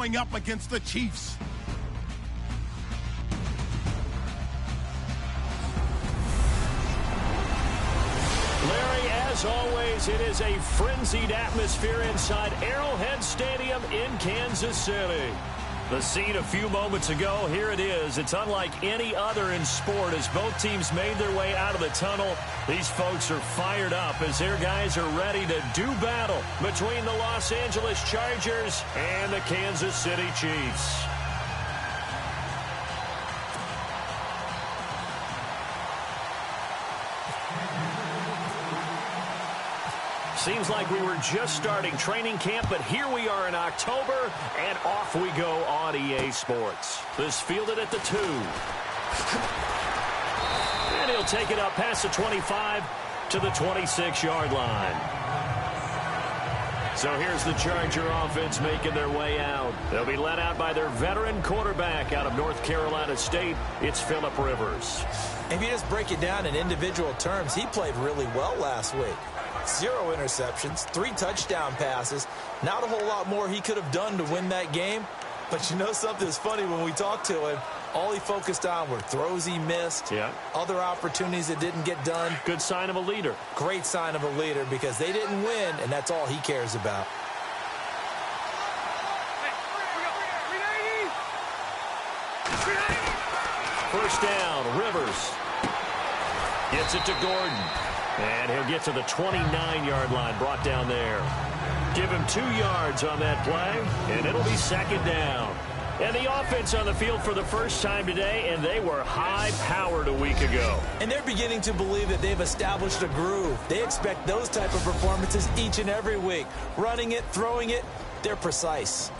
going up against the Chiefs. Larry, as always, it is a frenzied atmosphere inside Arrowhead Stadium in Kansas City. The scene a few moments ago, here it is. It's unlike any other in sport as both teams made their way out of the tunnel. These folks are fired up as their guys are ready to do battle between the Los Angeles Chargers and the Kansas City Chiefs. Seems like we were just starting training camp, but here we are in October, and off we go on EA Sports. This fielded at the 2. And he'll take it up past the 25 to the 26-yard line. So here's the Charger offense making their way out. They'll be led out by their veteran quarterback out of North Carolina State. It's Phillip Rivers. If you just break it down in individual terms, he played really well last week. 0 interceptions, 3 touchdown passes. Not a whole lot more he could have done to win that game. But you know something's funny, when we talked to him, all he focused on were throws he missed, other opportunities that didn't get done. Good sign of a leader. Great sign of a leader because they didn't win, and that's all he cares about. First down, Rivers. Gets it to Gordon. And he'll get to the 29-yard line, brought down there. Give him 2 yards on that play, and it'll be second down. And the offense on the field for the first time today, and they were high-powered a week ago. And they're beginning to believe that they've established a groove. They expect those type of performances each and every week. Running it, throwing it, they're precise.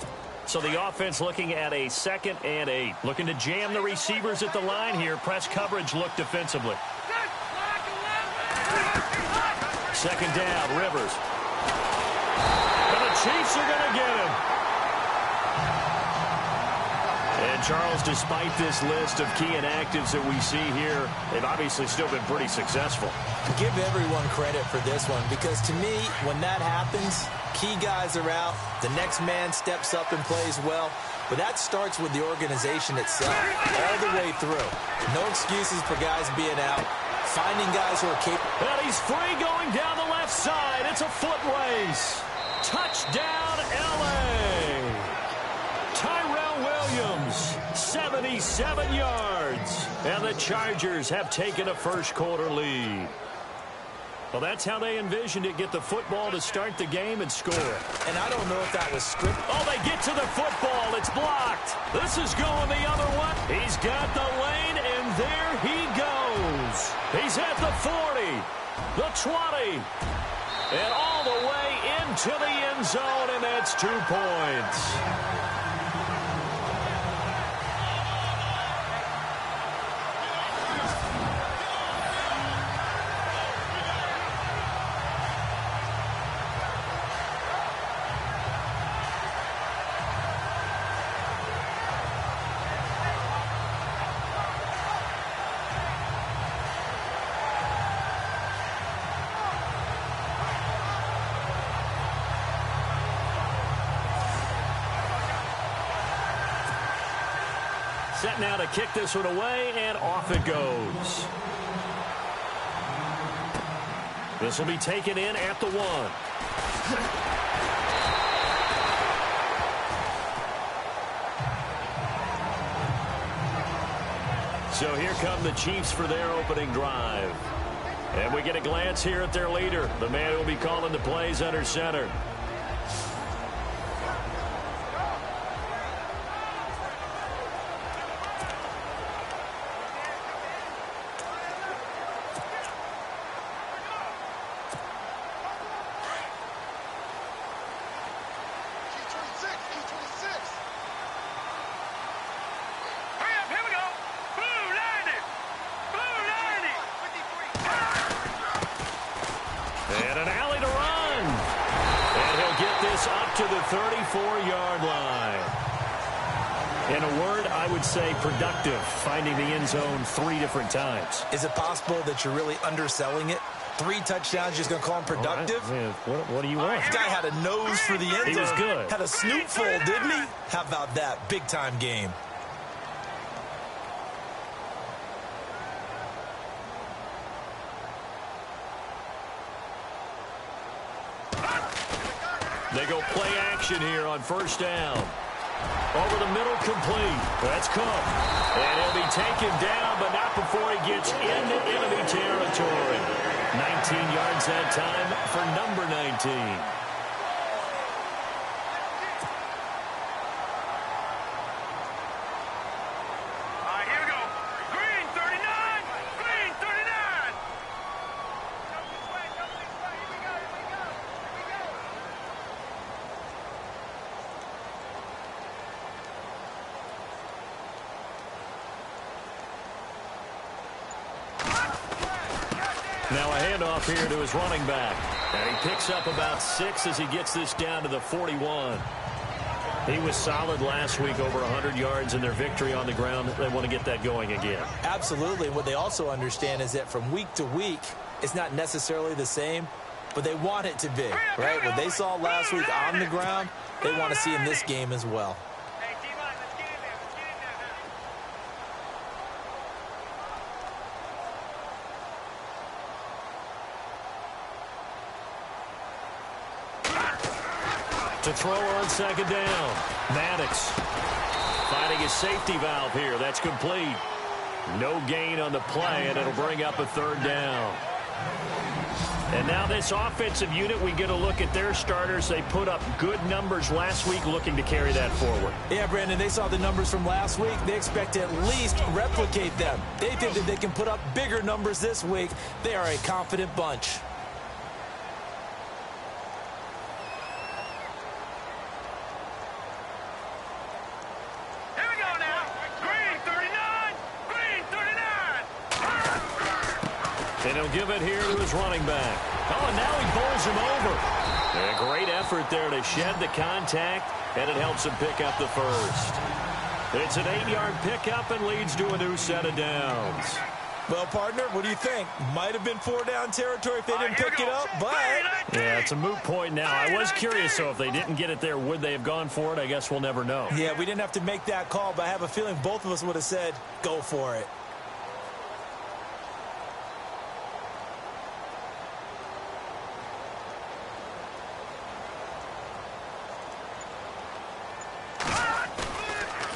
So the offense looking at a 2nd and 8. Looking to jam the receivers at the line here. Press coverage look defensively. Second down, Rivers. And the Chiefs are going to get him. And Charles, despite this list of key inactives that we see here, they've obviously still been pretty successful. Give everyone credit for this one because to me, when that happens, key guys are out, the next man steps up and plays well. But that starts with the organization itself, all the way through. No excuses for guys being out. Finding guys who are capable. And he's free going down the left side. It's a foot race. Touchdown, L.A. Tyrell Williams, 77 yards. And the Chargers have taken a first-quarter lead. Well, that's how they envisioned it. Get the football to start the game and score. And I don't know if that was scripted. Oh, they get to the football. It's blocked. This is going the other one. He's got the lane, and there he goes. He's at the 40, the 20, and all the way into the end zone, and that's 2 points. Set now to kick this one away, and off it goes. This will be taken in at the 1. So here come the Chiefs for their opening drive. And we get a glance here at their leader, the man who will be calling the plays under center. And an alley to run. And he'll get this up to the 34-yard line. In a word, I would say productive, finding the end zone 3 different times. Is it possible that you're really underselling it? 3 touchdowns, just going to call him productive? Right. What do you want? This guy had a nose for the end zone. He was good. Had a snoot full, didn't he? How about that? Big-time game. They go play action here on first down. Over the middle, complete. That's Cook. And he'll be taken down, but not before he gets into enemy territory. 19 yards that time for number 19. Now a handoff here to his running back. And he picks up about 6 as he gets this down to the 41. He was solid last week, over 100 yards in their victory on the ground. They want to get that going again. Absolutely. What they also understand is that from week to week, it's not necessarily the same, but they want it to be, right? What they saw last week on the ground, they want to see in this game as well. To throw on second down. Maddox finding his safety valve here. That's complete. No gain on the play, and it'll bring up a third down. And now this offensive unit, we get a look at their starters. They put up good numbers last week, looking to carry that forward. Yeah, Brandon, they saw the numbers from last week. They expect to at least replicate them. They think that they can put up bigger numbers this week. They are a confident bunch. And he'll give it here to his running back. Oh, and now he bowls him over. And a great effort there to shed the contact, and it helps him pick up the first. It's an 8-yard pickup and leads to a new set of downs. Well, partner, what do you think? Might have been 4-down territory if they didn't pick it up, but... Yeah, it's a moot point now. I was curious, so if they didn't get it there, would they have gone for it? I guess we'll never know. Yeah, we didn't have to make that call, but I have a feeling both of us would have said, go for it.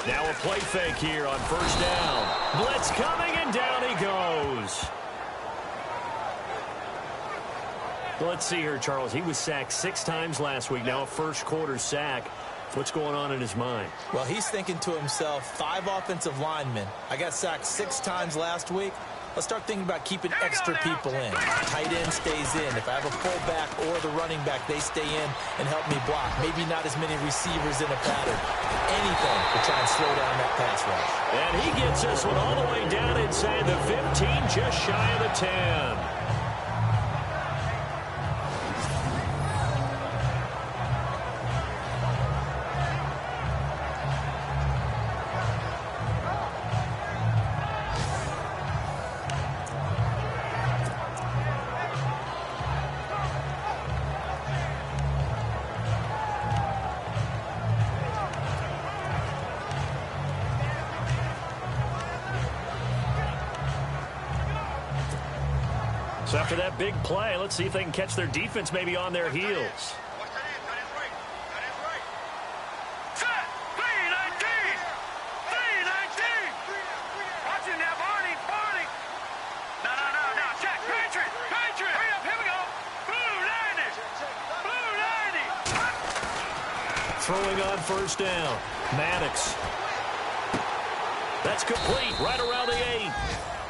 Now a play fake here on first down. Blitz coming, and down he goes. Well, let's see here, Charles. He was sacked 6 times last week. Now a first-quarter sack. What's going on in his mind? Well, he's thinking to himself, 5 offensive linemen. I got sacked 6 times last week. Let's start thinking about keeping extra people in. Tight end stays in. If I have a fullback or the running back, they stay in and help me block. Maybe not as many receivers in a pattern. Anything to try and slow down that pass rush. And he gets this one all the way down inside the 15, just shy of the 10. So after that big play, let's see if they can catch their defense maybe on their heels. Throwing on first down. Maddox. That's complete right around the 8.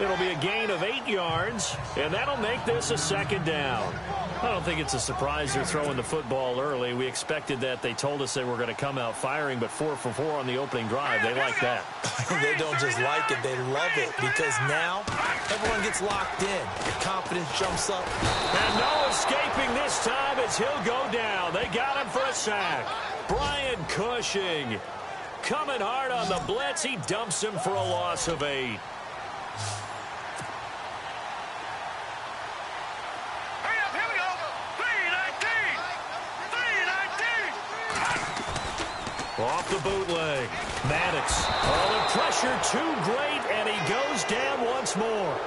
It'll be a gain of 8 yards, and that'll make this a second down. I don't think it's a surprise they're throwing the football early. We expected that. They told us they were going to come out firing, but 4 for 4 on the opening drive. They like that. They don't just like it, they love it, because now everyone gets locked in. The confidence jumps up. And no escaping this time as he'll go down. They got him for a sack. Brian Cushing coming hard on the blitz. He dumps him for a loss of 8. Off the bootleg. Maddox. Oh, the pressure too great, and he goes down once more.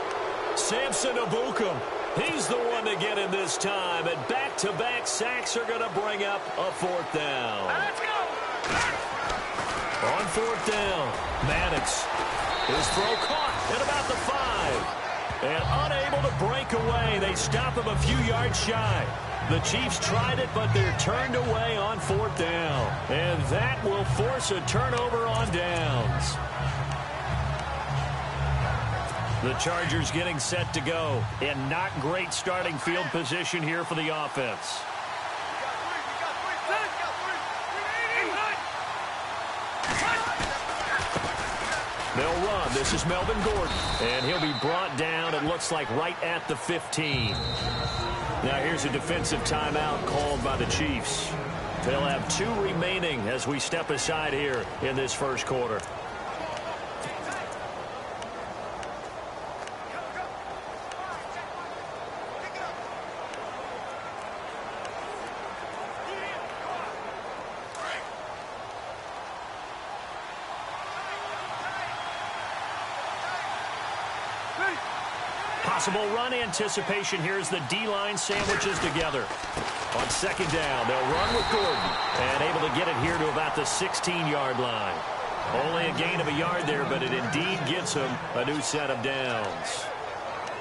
Samson Ebukam. He's the one to get in this time, and back-to-back sacks are going to bring up a fourth down. Let's go! On fourth down, Maddox. His throw caught at about the 5. And unable to break away. They stop him a few yards shy. The Chiefs tried it, but they're turned away on fourth down. And that will force a turnover on downs. The Chargers getting set to go. In not great starting field position here for the offense. They'll run. This is Melvin Gordon. And he'll be brought down, it looks like, right at the 15. Now here's a defensive timeout called by the Chiefs. They'll have 2 remaining as we step aside here in this first quarter. Possible run anticipation here as the D-line sandwiches together. On second down, they'll run with Gordon. And able to get it here to about the 16-yard line. Only a gain of a yard there, but it indeed gets him a new set of downs.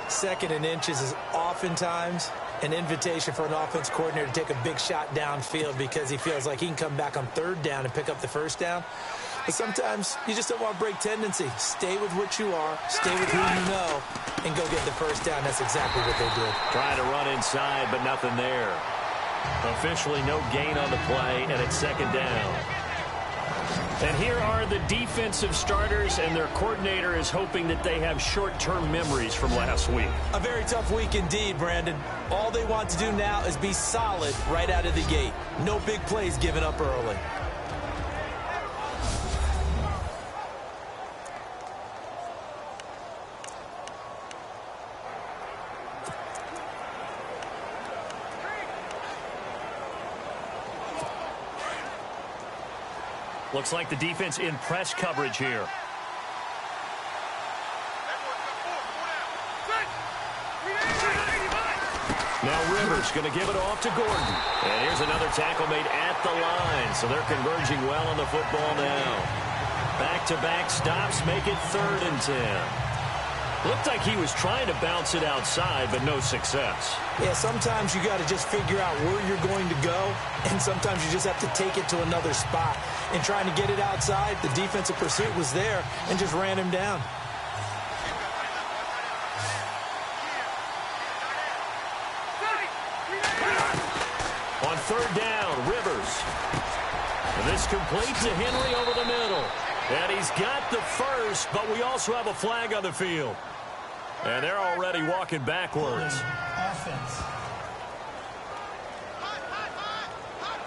Second and inches is oftentimes an invitation for an offense coordinator to take a big shot downfield because he feels like he can come back on third down and pick up the first down. But sometimes you just don't want to break tendency. Stay with what you are, stay with who you know, and go get the first down. That's exactly what they did. Trying to run inside, but nothing there. Officially no gain on the play, and it's second down. And here are the defensive starters, and their coordinator is hoping that they have short-term memories from last week. A very tough week indeed, Brandon. All they want to do now is be solid right out of the gate. No big plays given up early. Looks like the defense in press coverage here. Now Rivers going to give it off to Gordon. And here's another tackle made at the line. So they're converging well on the football now. Back-to-back stops make it 3rd and 10. Looked like he was trying to bounce it outside, but no success. Yeah, sometimes you got to just figure out where you're going to go, and sometimes you just have to take it to another spot. And trying to get it outside, the defensive pursuit was there and just ran him down. On 3rd down, Rivers. And this complete to Henry over the middle. And he's got the first, but we also have a flag on the field. And they're already walking backwards. Offense.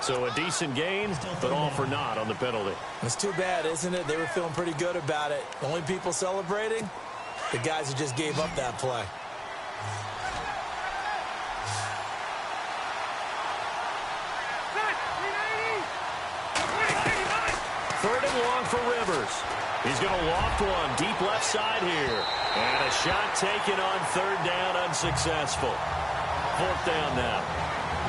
So a decent gain, but all for naught on the penalty. It's too bad, isn't it? They were feeling pretty good about it. The only people celebrating, the guys who just gave up that play. Third and long for Rivers. He's going to loft one deep left side here. And a shot taken on 3rd down, unsuccessful. 4th down now.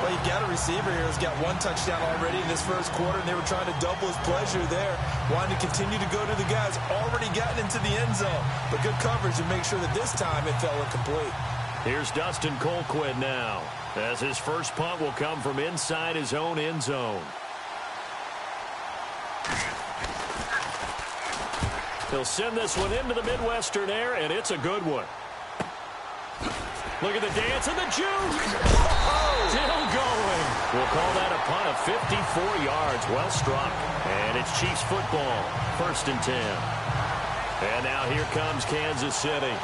Well, you got a receiver here who's got 1 touchdown already in this first quarter, and they were trying to double his pleasure there. Wanting to continue to go to the guys already gotten into the end zone. But good coverage to make sure that this time it fell incomplete. Here's Dustin Colquitt now, as his first punt will come from inside his own end zone. He'll send this one into the Midwestern air, and it's a good one. Look at the dance and the juke. Still going. We'll call that a punt of 54 yards. Well struck. And it's Chiefs football. 1st and 10. And now here comes Kansas City.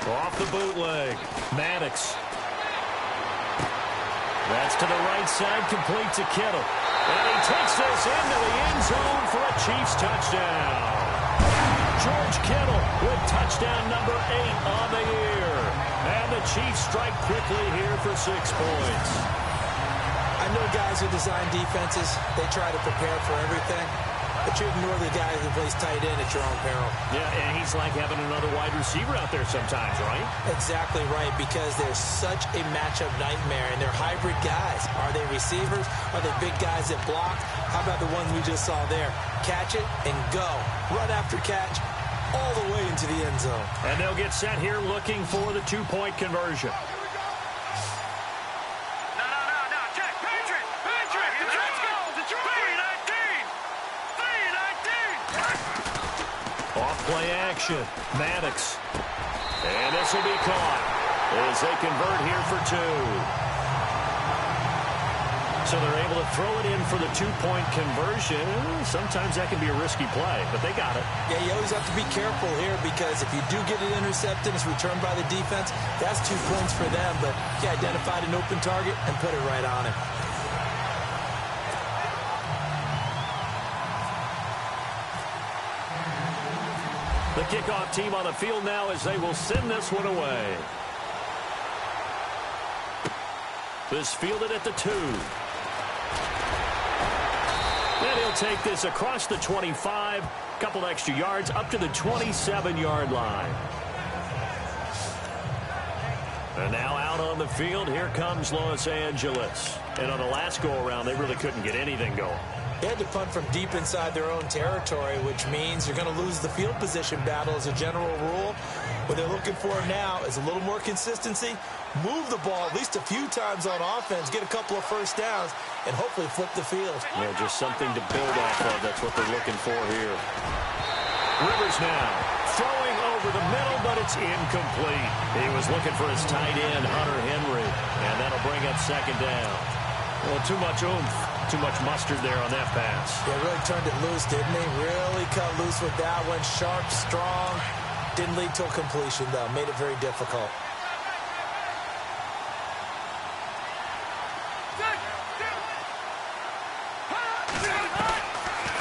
Off the bootleg. Maddox. That's to the right side, complete to Kittle. And he takes this into the end zone for a Chiefs touchdown. George Kittle with touchdown number 8 on the year. And the Chiefs strike quickly here for 6 points. I know guys who design defenses, they try to prepare for everything. But you ignore the guy who plays tight end at your own peril. Yeah, and he's like having another wide receiver out there sometimes, right? Exactly right, because they're such a matchup nightmare, and they're hybrid guys. Are they receivers? Are they big guys that block? How about the ones we just saw there? Catch it and go. Run after catch all the way into the end zone. And they'll get set here looking for the 2-point conversion. Play action. Maddox. And this will be caught as they convert here for 2. So they're able to throw it in for the 2-point conversion. Sometimes that can be a risky play, but they got it. Yeah, you always have to be careful here because if you do get it intercepted, it's returned by the defense, that's 2 points for them. But you identified an open target and put it right on him. The kickoff team on the field now as they will send this one away. This fielded at the 2. And he'll take this across the 25. Couple extra yards up to the 27-yard line. And now out on the field, here comes Los Angeles. And on the last go-around, they really couldn't get anything going. They had to punt from deep inside their own territory, which means you're going to lose the field position battle as a general rule. What they're looking for now is a little more consistency, move the ball at least a few times on offense, get a couple of first downs, and hopefully flip the field. Yeah, just something to build off of. That's what they're looking for here. Rivers now throwing over the middle, but it's incomplete. He was looking for his tight end, Hunter Henry, and that'll bring up 2nd down. Well, too much oomph, too much mustard there on that pass. Yeah, really turned it loose, didn't he? Really cut loose with that one. Sharp, strong. Didn't lead to a completion, though. Made it very difficult.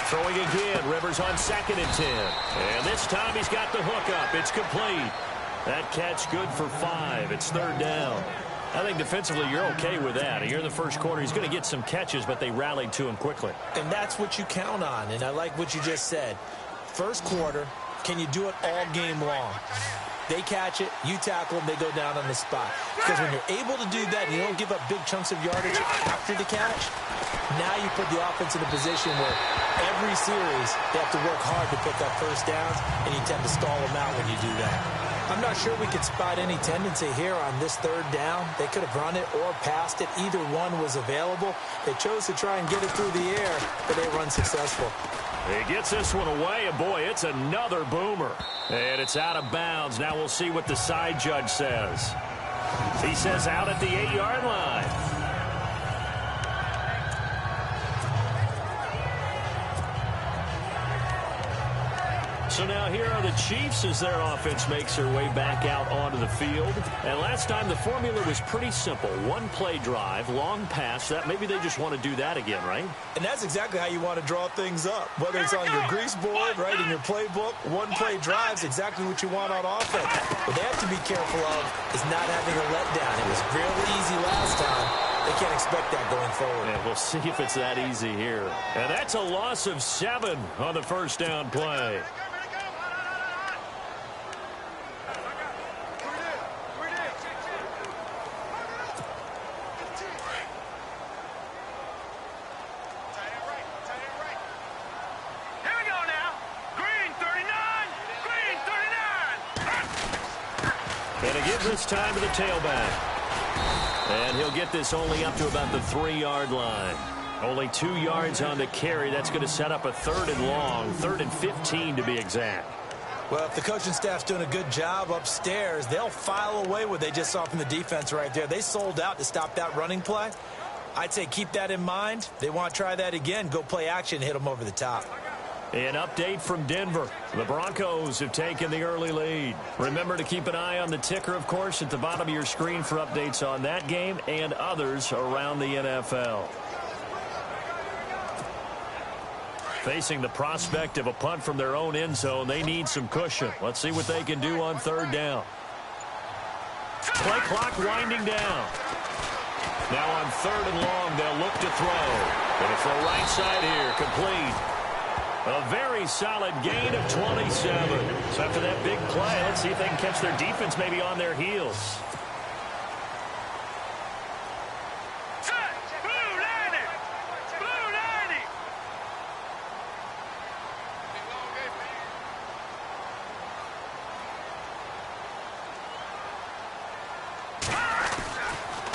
Throwing again, Rivers on 2nd and 10. And this time he's got the hook up. It's complete. That catch good for 5. It's 3rd down. I think defensively you're okay with that. Here in the first quarter, he's going to get some catches, but they rallied to him quickly. And that's what you count on, and I like what you just said. First quarter, can you do it all game long? They catch it, you tackle them, they go down on the spot. Because when you're able to do that and you don't give up big chunks of yardage after the catch, now you put the offense in a position where every series they have to work hard to pick up first downs, and you tend to stall them out when you do that. I'm not sure we could spot any tendency here on this 3rd down. They could have run it or passed it. Either one was available. They chose to try and get it through the air, but they were unsuccessful. He gets this one away, and boy, it's another boomer. And it's out of bounds. Now we'll see what the side judge says. He says out at the 8-yard line. So now here are the Chiefs as their offense makes their way back out onto the field. And last time the formula was pretty simple. 1-play drive, long pass. That maybe they just want to do that again, right? And that's exactly how you want to draw things up. Whether it's on your grease board, right, in your playbook, 1-play drives exactly what you want on offense. What they have to be careful of is not having a letdown. It was really easy last time. They can't expect that going forward. And we'll see if it's that easy here. And that's a loss of 7 on the first down play. This time to the tailback. And he'll get this only up to about the 3-yard line. Only 2 yards on the carry. That's going to set up a 3rd and long, 3rd and 15 to be exact. Well, if the coaching staff's doing a good job upstairs, they'll file away what they just saw from the defense right there. They sold out to stop that running play. I'd say keep that in mind. They want to try that again. Go play action, hit them over the top. An update from Denver. The Broncos have taken the early lead. Remember to keep an eye on the ticker, of course, at the bottom of your screen for updates on that game and others around the NFL. Facing the prospect of a punt from their own end zone, they need some cushion. Let's see what they can do on third down. Play clock winding down. Now on third and long, they'll look to throw. Going to throw right side here, complete. A very solid gain of 27. So after that big play, let's see if they can catch their defense maybe on their heels.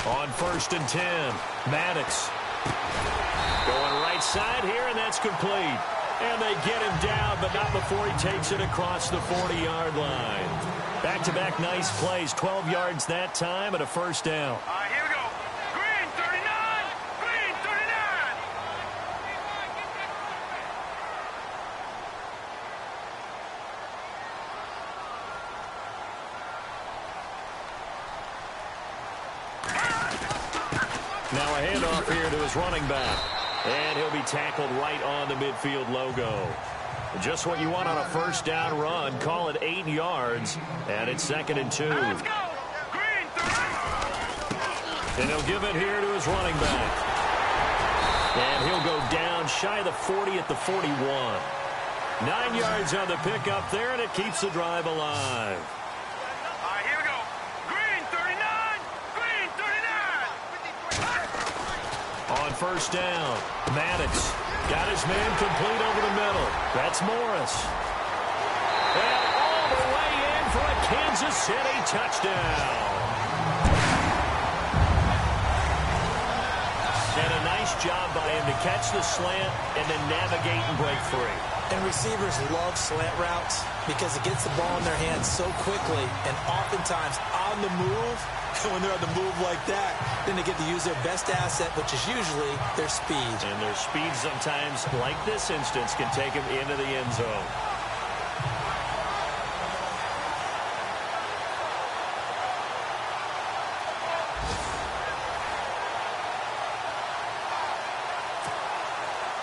On 1st and 10, Maddox. Going right side here, and that's complete. And they get him down, but not before he takes it across the 40-yard line. Back-to-back nice plays, 12 yards that time, and a first down. Here we go. Green, 39. Green, 39. Now a handoff here to his running back. And he'll be tackled right on the midfield logo. Just what you want on a first down run. Call it 8 yards. And it's 2nd and 2. Let's go. Green, 30. And he'll give it here to his running back. And he'll go down shy of the 40 at the 41. 9 yards on the pickup there, and it keeps the drive alive. Here we go. Green, 39. Green, 39. On first down, Maddox got his man complete over the middle. That's Morris. And all the way in for a Kansas City touchdown. And a nice job by him to catch the slant and then navigate and break free. And receivers love slant routes because it gets the ball in their hands so quickly and oftentimes on the move. And when they're on the move like that, then they get to use their best asset, which is usually their speed. And their speed sometimes, like this instance, can take them into the end zone.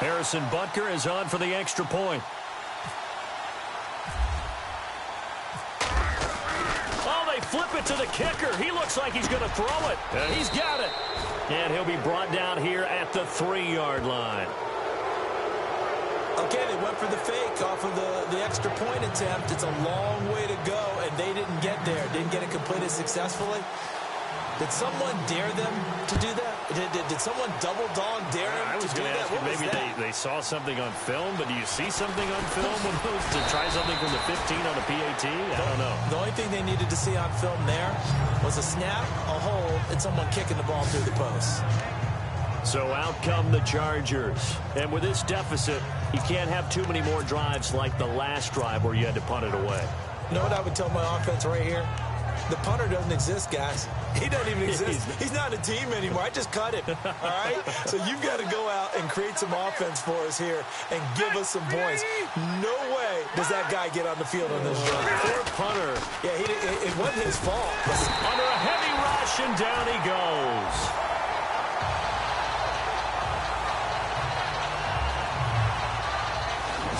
Harrison Butker is on for the extra point. Flip it to the kicker. He looks like he's going to throw it. And he's got it. And he'll be brought down here at the 3-yard line. Okay, they went for the fake off of the extra point attempt. It's a long way to go, and they didn't get there. Didn't get it completed successfully. Did someone dare them to do that? Did someone double dog dare them to do that? What was that? Maybe they saw something on film, but do you see something on film when those to try something from the 15 on the PAT? I don't know. The only thing they needed to see on film there was a snap, a hold, and someone kicking the ball through the post. So out come the Chargers. And with this deficit, you can't have too many more drives like the last drive where you had to punt it away. You know what I would tell my offense right here? The punter doesn't exist, guys. He doesn't even exist. He's not a team anymore. I just cut him, all right? So you've got to go out and create some offense for us here and give us some points. No way does that guy get on the field on this drive. Poor punter. Yeah, it wasn't his fault. Under a heavy rush, and down he goes.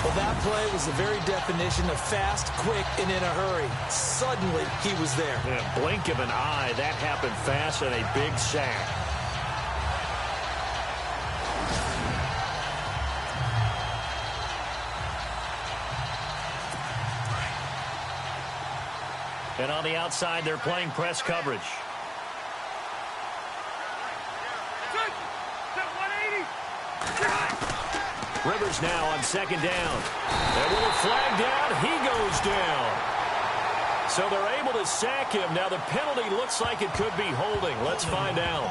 Well, that play was the very definition of fast, quick, and in a hurry. Suddenly, he was there. In a blink of an eye, that happened fast and a big sack. And on the outside, they're playing press coverage. Rivers now on 2nd down. And with a flag down, he goes down. So they're able to sack him. Now the penalty looks like it could be holding. Let's find out.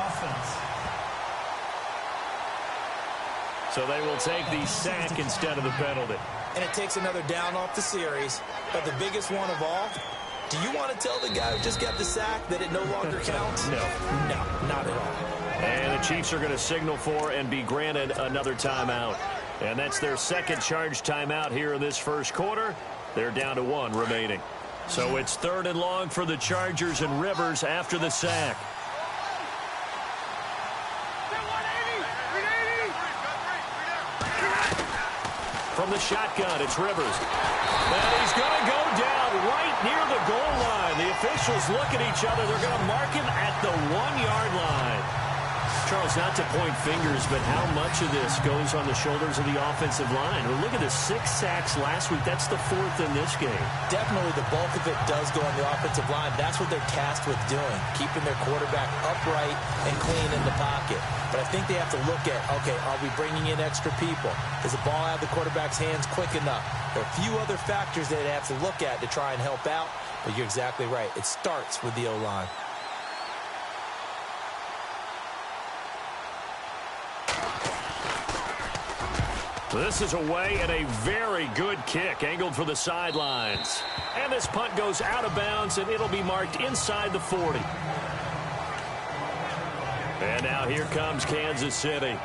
So they will take the sack instead of the penalty. And it takes another down off the series. But the biggest one of all, do you want to tell the guy who just got the sack that it no longer counts? No. No, not at all. And the Chiefs are going to signal for and be granted another timeout. And that's their second charge timeout here in this first quarter. They're down to 1 remaining. So it's 3rd and long for the Chargers and Rivers after the sack. From the shotgun, it's Rivers. And he's going to go down right near the goal line. The officials look at each other. They're going to mark him at the 1-yard line. Charles, not to point fingers, but how much of this goes on the shoulders of the offensive line? Well, look at the 6 sacks last week. That's the 4th in this game. Definitely the bulk of it does go on the offensive line. That's what they're tasked with doing, keeping their quarterback upright and clean in the pocket. But I think they have to look at, okay, are we bringing in extra people? Does the ball have the quarterback's hands quick enough? There are a few other factors that they have to look at to try and help out, but you're exactly right. It starts with the O-line. This is away and a very good kick angled for the sidelines. And this punt goes out of bounds, and it'll be marked inside the 40. And now here comes Kansas City.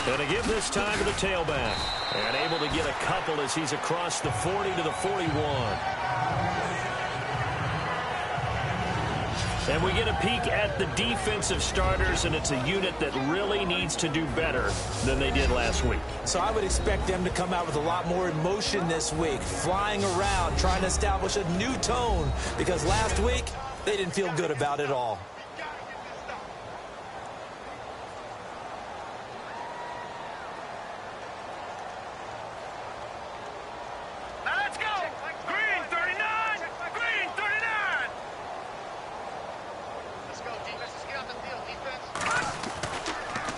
And a give this time to the tailback. And able to get a couple as he's across the 40 to the 41. And we get a peek at the defensive starters, and it's a unit that really needs to do better than they did last week. So I would expect them to come out with a lot more emotion this week, flying around, trying to establish a new tone, because last week they didn't feel good about it all.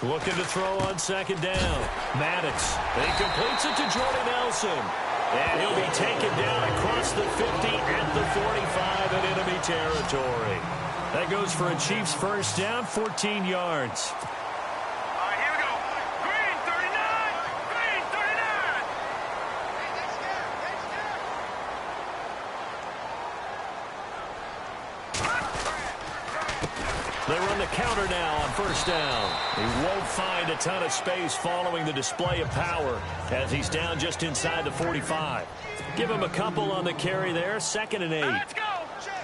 Looking to throw on second down. Maddox. He completes it to Jordy Nelson. And he'll be taken down across the 50 at the 45 in enemy territory. That goes for a Chiefs first down, 14 yards. All right, here we go. Green, 39. Green, 39. They run the counter now on first down. He won't find a ton of space following the display of power as he's down just inside the 45. Give him a couple on the carry there, 2nd and 8. Let's go.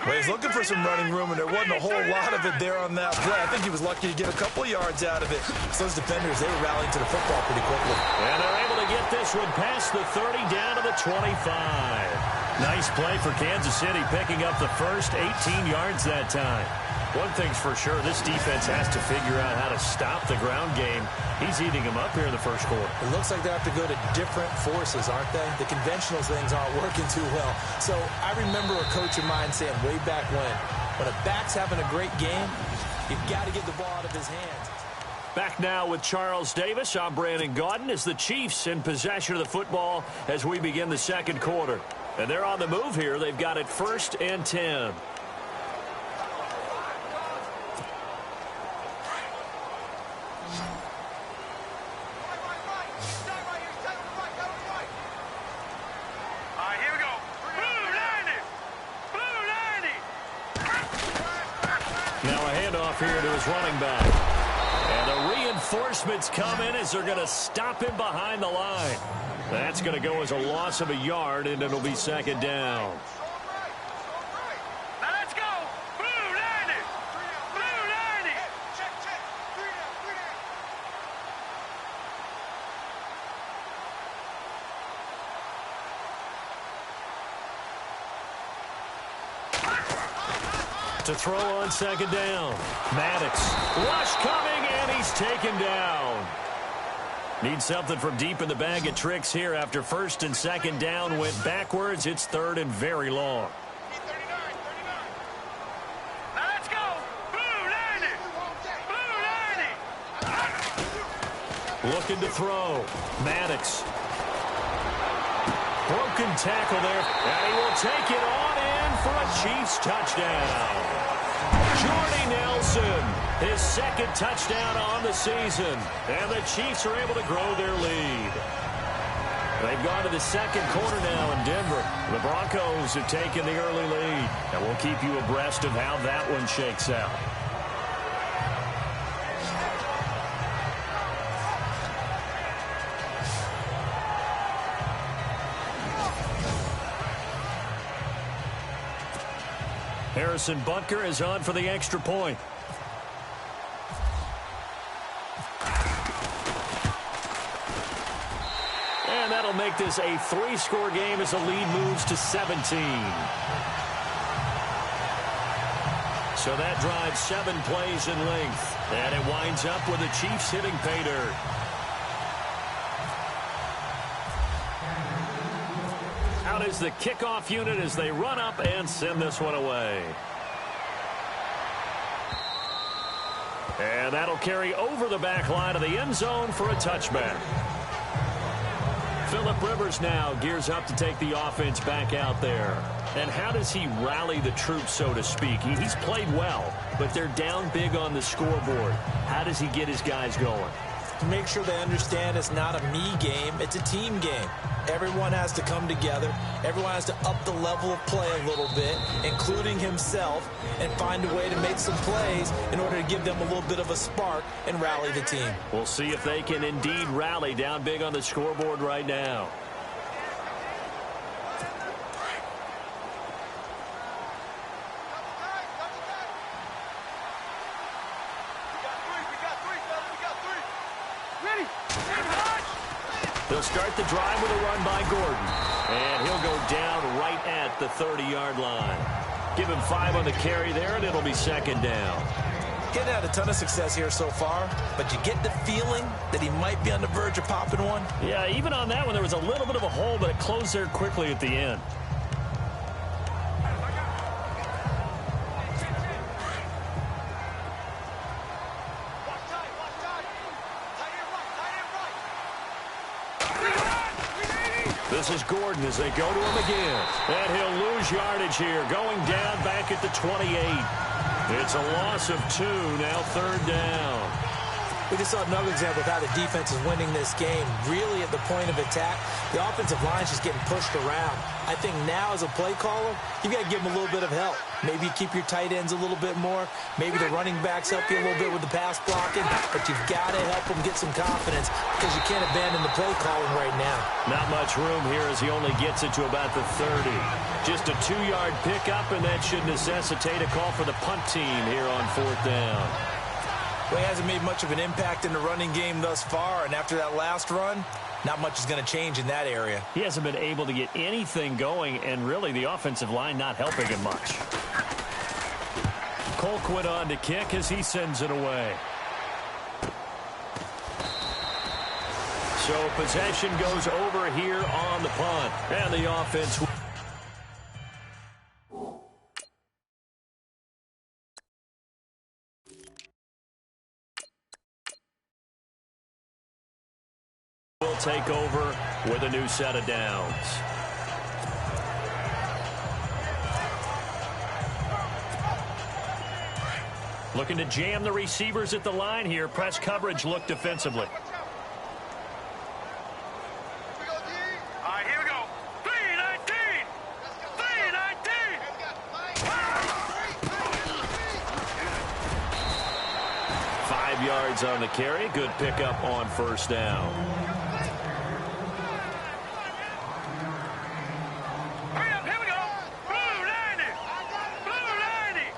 Well, he's looking for some running room, and there wasn't a whole lot of it there on that play. I think he was lucky to get a couple yards out of it. So those defenders, they were rallying to the football pretty quickly. And they're able to get this one past the 30 down to the 25. Nice play for Kansas City, picking up the first 18 yards that time. One thing's for sure, this defense has to figure out how to stop the ground game. He's eating them up here in the first quarter. It looks like they have to go to different forces, aren't they? The conventional things aren't working too well. So I remember a coach of mine saying way back when a back's having a great game, you've got to get the ball out of his hands. Back now with Charles Davis. I'm Brandon Gaudin as the Chiefs in possession of the football as we begin the second quarter. And they're on the move here. They've got it 1st and 10. Here to his running back. And the reinforcements come in as they're going to stop him behind the line. That's going to go as a loss of a yard, and it'll be 2nd down. Now let's go. Blue 90. Blue 90. Check. To throw on 2nd down. Maddox. Rush coming, and he's taken down. Need something from deep in the bag of tricks here after 1st and 2nd down went backwards. It's 3rd and very long. 39. Now let's go. Blue 90. Blue 90. Looking to throw. Maddox. Broken tackle there, and he will take it on in for a Chiefs touchdown. Jordy Nelson, his second touchdown on the season. And the Chiefs are able to grow their lead. They've gone to the second quarter now in Denver. The Broncos have taken the early lead. And we'll keep you abreast of how that one shakes out. Harrison Butker is on for the extra point. And that'll make this a 3-score game as the lead moves to 17. So that drives 7 plays in length. And it winds up with the Chiefs hitting pay dirt. Out is the kickoff unit as they run up and send this one away. And that'll carry over the back line of the end zone for a touchback. Phillip Rivers now gears up to take the offense back out there. And how does he rally the troops, so to speak? He's played well, but they're down big on the scoreboard. How does he get his guys going? To make sure they understand it's not a me game, it's a team game. Everyone has to come together. Everyone has to up the level of play a little bit, including himself, and find a way to make some plays in order to give them a little bit of a spark and rally the team. We'll see if they can indeed rally down big on the scoreboard right now. They'll start the drive with a run by Gordon. And he'll go down right at the 30-yard line. Give him 5 on the carry there, and it'll be second down. Getting had a ton of success here so far, but you get the feeling that he might be on the verge of popping one. Yeah, even on that one, there was a little bit of a hole, but it closed there quickly at the end. This is Gordon as they go to him again. And he'll lose yardage here, going down back at the 28. It's a loss of 2, now third down. We just saw another example of how the defense is winning this game. Really at the point of attack, the offensive line's just getting pushed around. I think now as a play caller, you got to give them a little bit of help. Maybe keep your tight ends a little bit more. Maybe the running backs help you a little bit with the pass blocking. But you've got to help them get some confidence because you can't abandon the play calling right now. Not much room here as he only gets it to about the 30. Just a 2-yard pickup, and that should necessitate a call for the punt team here on 4th down. Well, he hasn't made much of an impact in the running game thus far, and after that last run, not much is going to change in that area. He hasn't been able to get anything going, and really the offensive line not helping him much. Colquitt on to kick as he sends it away. So possession goes over here on the punt, and the offense will take over with a new set of downs. Looking to jam the receivers at the line here. Press coverage look defensively. All right, here we go. 3-19. 5 yards on the carry. Good pickup on first down. Hurry up, here we go. Blue 90. Blue 90.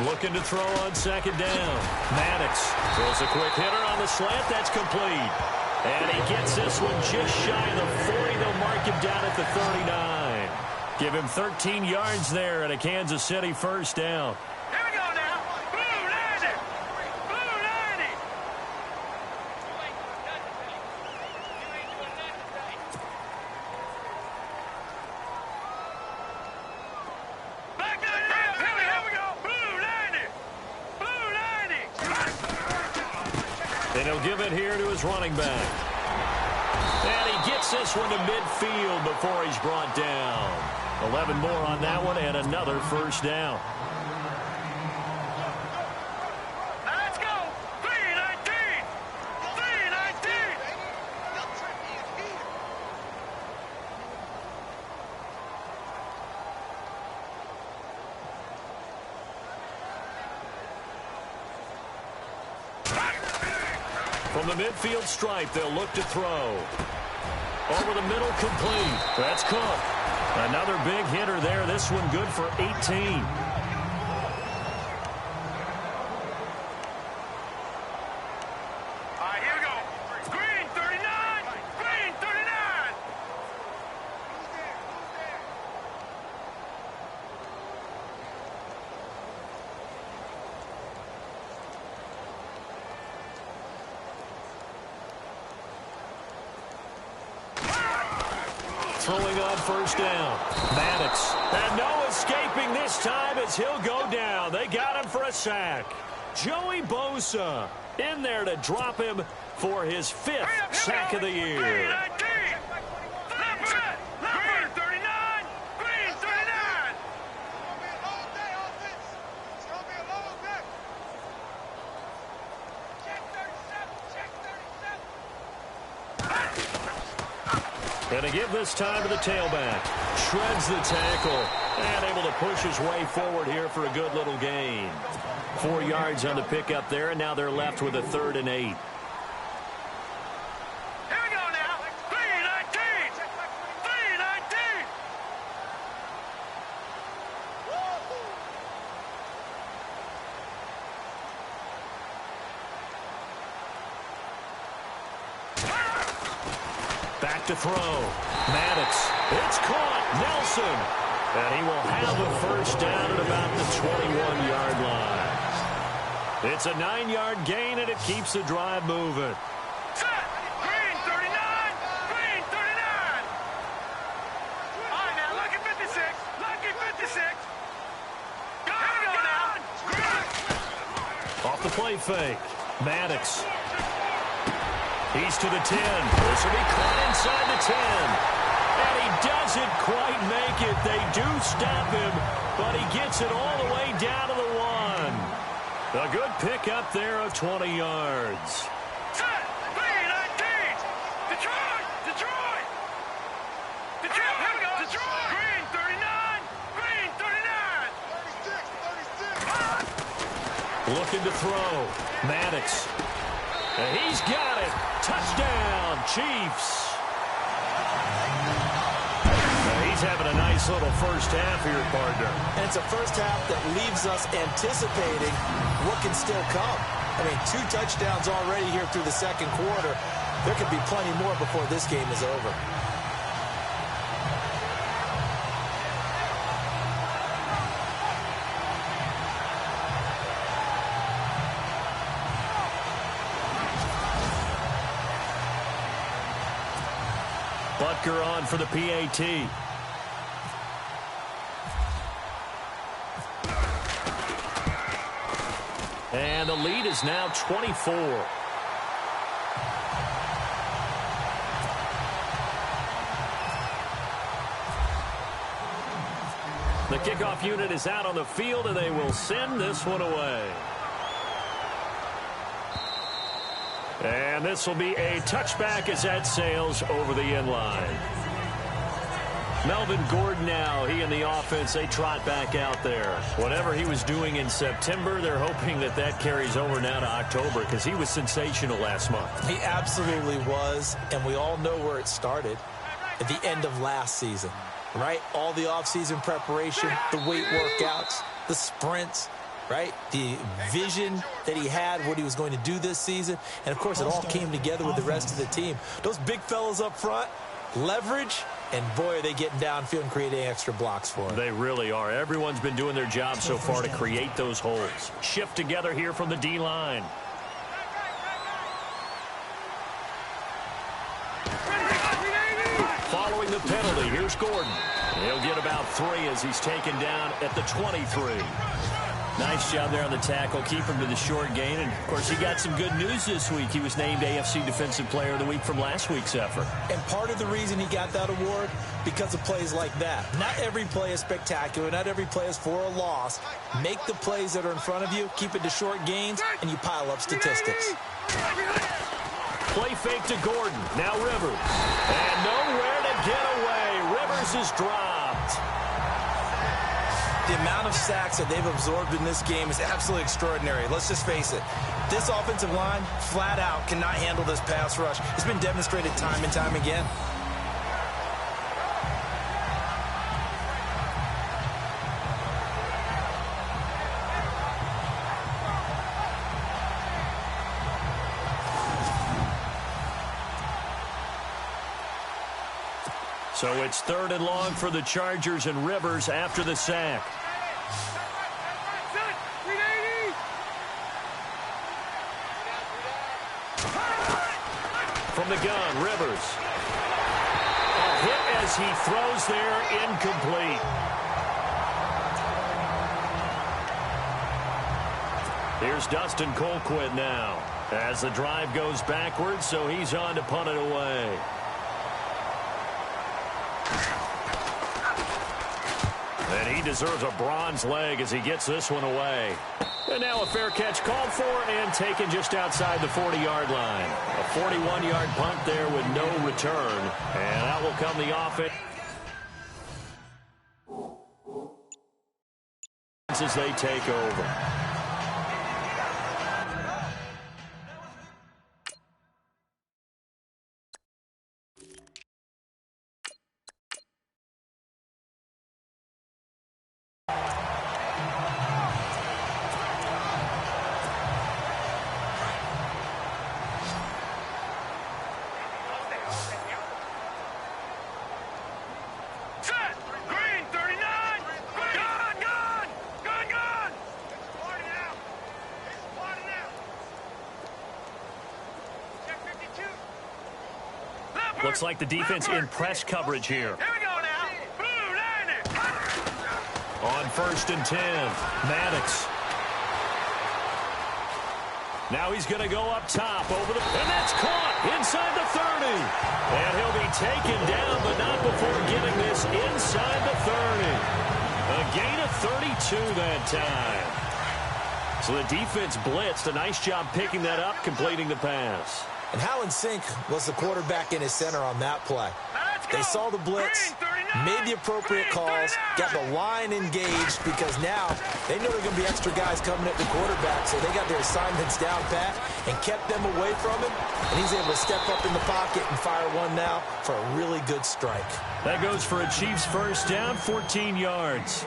Looking to throw on second down. Maddox throws a quick hitter on the slant. That's complete. And he gets this one just shy of the 40. They'll mark him down at the 39. Give him 13 yards there at a Kansas City first down. Here we go now. Blue 90. Blue 90. Back to the here we go. He'll give it here to his running back. And he gets this one to midfield before he's brought down. 11 more on that one and another first down. Let's go. 319. 319. From the midfield stripe, they'll look to throw. Over the middle, complete. That's Cook. Another big hitter there. This one good for 18. All right, here we go. Green 39. Green 39. Throwing on first down. Maddox. And no escaping this time as he'll go down. They got him for a sack. Joey Bosa in there to drop him for his 5th sack of the year. Green 19. Green 39. Green 39. Going to give this time to the tailback. Shreds the tackle. And able to push his way forward here for a good little gain. 4 yards on the pickup there, and now they're left with a 3rd and 8. Here we go now. 319. 319. Back to throw. Maddox. It's caught. Nelson. And he will have a first down at about the 21-yard line. It's a 9-yard gain, and it keeps the drive moving. Set. Green 39. Green 39. All right, now, lucky 56. Lucky 56. Go now. Off the play fake. Maddox. He's to the 10. This will be caught inside the 10. And he doesn't quite make it. They do stop him, but he gets it all the way down to the 1. A good pickup there of 20 yards. Set. 319. Detroit. Detroit. Detroit. Here we go. Detroit. Green 39. Green 39. 36. Looking to throw. Maddox. And he's got it. Touchdown, Chiefs. He's having a nice little first half here, partner. And it's a first half that leaves us anticipating what can still come. I mean, 2 touchdowns already here through the second quarter. There could be plenty more before this game is over. Butker on for the PAT. And the lead is now 24. The kickoff unit is out on the field, and they will send this one away. And this will be a touchback as that sails over the end line. Melvin Gordon now, he and the offense, they trot back out there. Whatever he was doing in September, they're hoping that that carries over now to October because he was sensational last month. He absolutely was, and we all know where it started at the end of last season, right? All the offseason preparation, the weight workouts, the sprints, right? The vision that he had, what he was going to do this season. And, of course, it all came together with the rest of the team. Those big fellas up front, leverage, and, boy, are they getting downfield and creating extra blocks for him. They really are. Everyone's been doing their job so far to create those holes. Shift together here from the D-line. Following the penalty, here's Gordon. He'll get about 3 as he's taken down at the 23. Nice job there on the tackle. Keep him to the short gain. And, of course, he got some good news this week. He was named AFC Defensive Player of the Week from last week's effort. And part of the reason he got that award, because of plays like that. Not every play is spectacular. Not every play is for a loss. Make the plays that are in front of you, keep it to short gains, and you pile up statistics. Play fake to Gordon. Now Rivers. And nowhere to get away. Rivers is dropped. The amount of sacks that they've absorbed in this game is absolutely extraordinary. Let's just face it. This offensive line, flat out, cannot handle this pass rush. It's been demonstrated time and time again. So it's 3rd and long for the Chargers, and Rivers after the sack. From the gun, Rivers. A hit as he throws there, incomplete. Here's Dustin Colquitt now as the drive goes backwards, so he's on to punt it away. And he deserves a bronze leg as he gets this one away. And now a fair catch called for and taken just outside the 40-yard line. A 41-yard punt there with no return. And out will come the offense as they take over. Looks like the defense in press coverage here. Here we go now. Blue line it. On 1st and 10, Maddox. Now he's going to go up top over the, and that's caught inside the 30. And he'll be taken down, but not before getting this inside the 30. A gain of 32 that time. So the defense blitzed. A nice job picking that up, completing the pass. And how in sync was the quarterback in his center on that play? They saw the blitz, made the appropriate calls, got the line engaged, because now they know there are going to be extra guys coming at the quarterback, so they got their assignments down pat and kept them away from him, and he's able to step up in the pocket and fire one now for a really good strike. That goes for a Chiefs first down, 14 yards.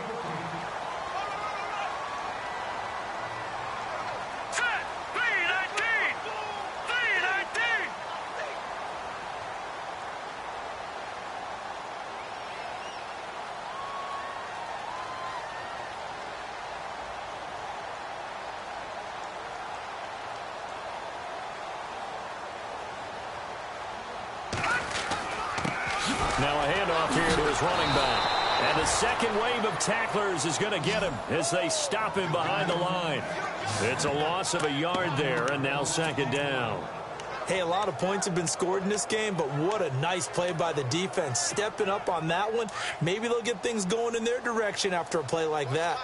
Now a handoff here to his running back. And the second wave of tacklers is going to get him as they stop him behind the line. It's a loss of a yard there, and now 2nd down. Hey, a lot of points have been scored in this game, but what a nice play by the defense. Stepping up on that one. Maybe they'll get things going in their direction after a play like that.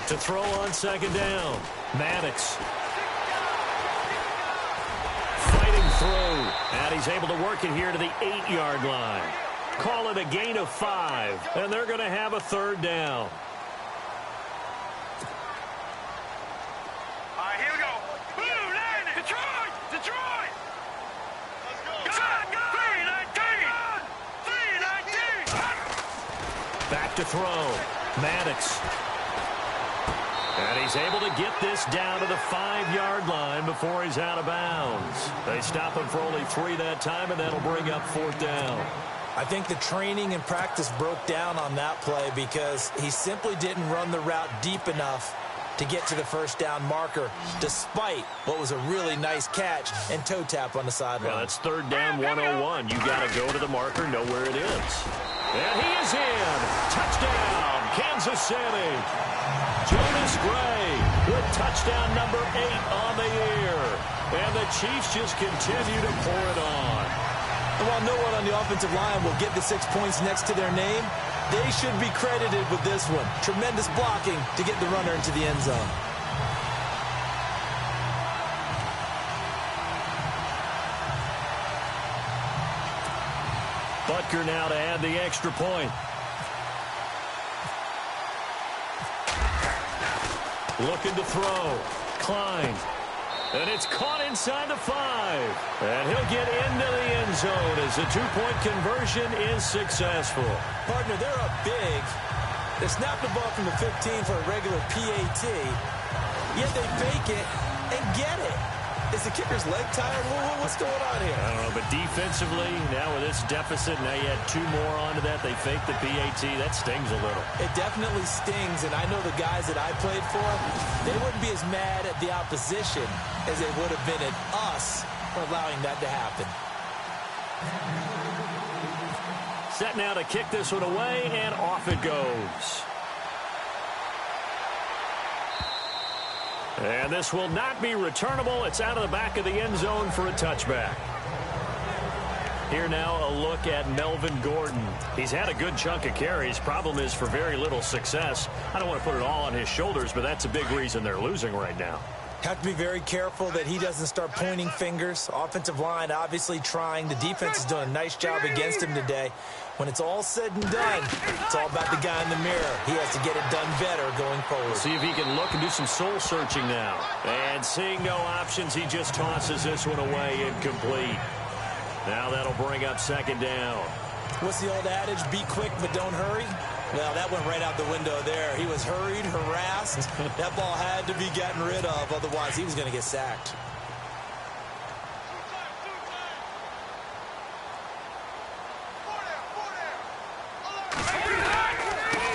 To throw on 2nd down, Maddox. Fighting through, and he's able to work it here to the 8-yard line. Call it a gain of 5, and they're going to have a 3rd down. All right, here we go. Blue line it. Detroit! Detroit! Let's go. 3-19! Back to throw, Maddox. And he's able to get this down to the 5-yard line before he's out of bounds. They stop him for only 3 that time, and that'll bring up 4th down. I think the training and practice broke down on that play because he simply didn't run the route deep enough to get to the first down marker, despite what was a really nice catch and toe tap on the sideline. Yeah, that's third down 101. You got to go to the marker, know where it is. And he is in. Touchdown, Kansas City. Jonas Gray with touchdown number 8 on the year. And the Chiefs just continue to pour it on. And while no one on the offensive line will get the 6 points next to their name, they should be credited with this one. Tremendous blocking to get the runner into the end zone. Butker now to add the extra point. Looking to throw. Klein. And it's caught inside the 5. And he'll get into the end zone as the 2-point conversion is successful. Partner, they're up big. They snap the ball from the 15 for a regular PAT, yet they fake it and get it. Is the kicker's leg tired? What's going on here? I don't know, but defensively, now with this deficit, now you add 2 more onto that. They fake the PAT. That stings a little. It definitely stings, and I know the guys that I played for, they wouldn't be as mad at the opposition as they would have been at us for allowing that to happen. Set now to kick this one away, and off it goes. And this will not be returnable. It's out of the back of the end zone for a touchback. Here now a look at Melvin Gordon. He's had a good chunk of carries. Problem is for very little success. I don't want to put it all on his shoulders, but that's a big reason they're losing right now. Have to be very careful that he doesn't start pointing fingers. Offensive line obviously trying. The defense is doing a nice job against him today. When it's all said and done, it's all about the guy in the mirror. He has to get it done better going forward. See if he can look and do some soul searching now. And seeing no options, he just tosses this one away incomplete. Now that'll bring up second down. What's the old adage? Be quick, but don't hurry. Well, that went right out the window there. He was hurried, harassed. That ball had to be gotten rid of, otherwise he was going to get sacked.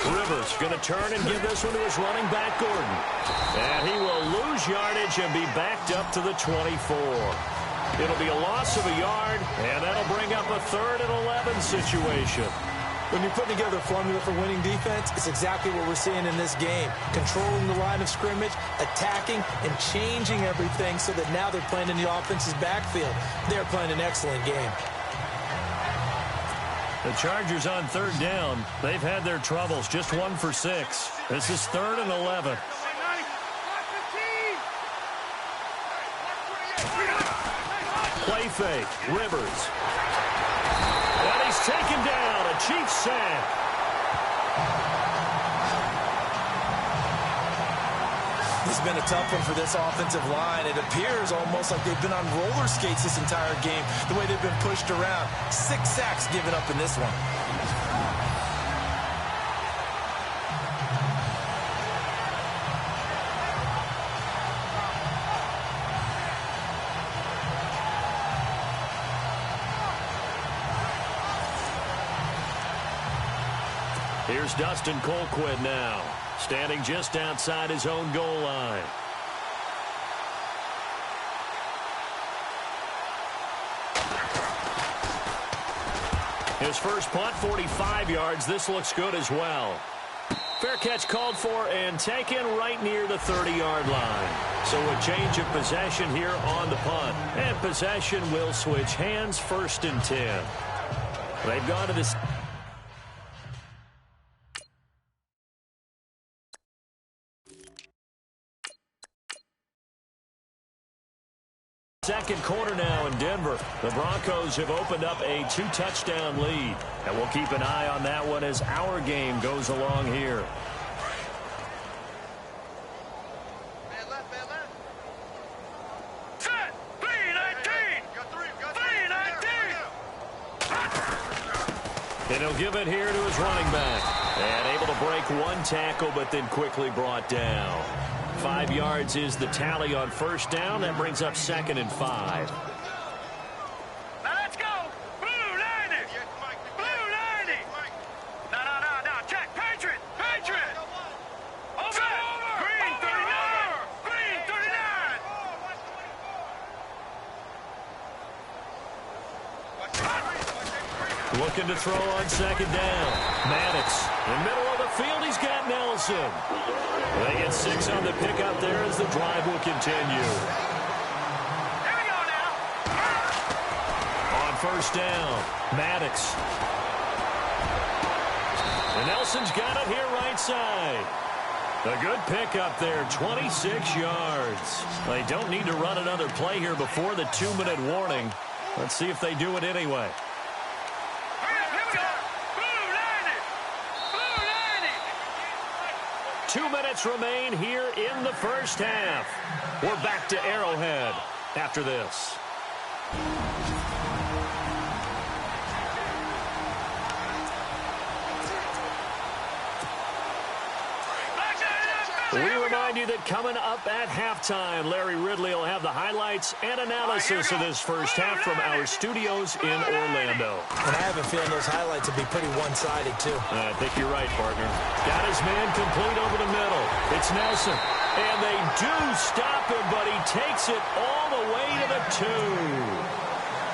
Rivers going to turn and give this one to his running back, Gordon. And he will lose yardage and be backed up to the 24. It'll be a loss of a yard, and that'll bring up a 3rd and 11 situation. When you're putting together a formula for winning defense, it's exactly what we're seeing in this game. Controlling the line of scrimmage, attacking, and changing everything so that now they're playing in the offense's backfield. They're playing an excellent game. The Chargers on 3rd down. They've had their troubles, just 1 for 6. This is 3rd and 11. Play fake, Rivers. And he's taken down, a Chiefs sack. This has been a tough one for this offensive line. It appears almost like they've been on roller skates this entire game, the way they've been pushed around. 6 sacks given up in this one. Here's Dustin Colquitt now, standing just outside his own goal line. His first punt, 45 yards. This looks good as well. Fair catch called for and taken right near the 30-yard line. So a change of possession here on the punt. And possession will switch hands, 1st and 10. They've gone to this. Second quarter now in Denver. The Broncos have opened up a 2-touchdown lead. And we'll keep an eye on that one as our game goes along here. Set! 3-19! 3-19! And he'll give it here to his running back. And able to break 1 tackle, but then quickly brought down. 5 yards is the tally on 1st down. That brings up 2nd and 5. Now let's go! Blue 90! Blue 90! No, check! Patriot! Over! Green 39! Looking to throw on second down. Maddox in the middle of the field. He's got Nelson. They get 6 on the pickup there as the drive will continue. Here we go now. On first down, Maddox. And Nelson's got it here right side. A good pickup there, 26 yards. They don't need to run another play here before the 2-minute warning. Let's see if they do it anyway. Here we go. Blue line it. Blue line it. 2 minutes remain here in the first half. We're back to Arrowhead after this. We remind you that coming up at halftime, Larry Ridley will have the highlights and analysis of this first half from our studios in Orlando. And I have a feeling those highlights will be pretty one-sided, too. I think you're right, partner. Got his man complete over the middle. It's Nelson. And they do stop him, but he takes it all the way to the 2.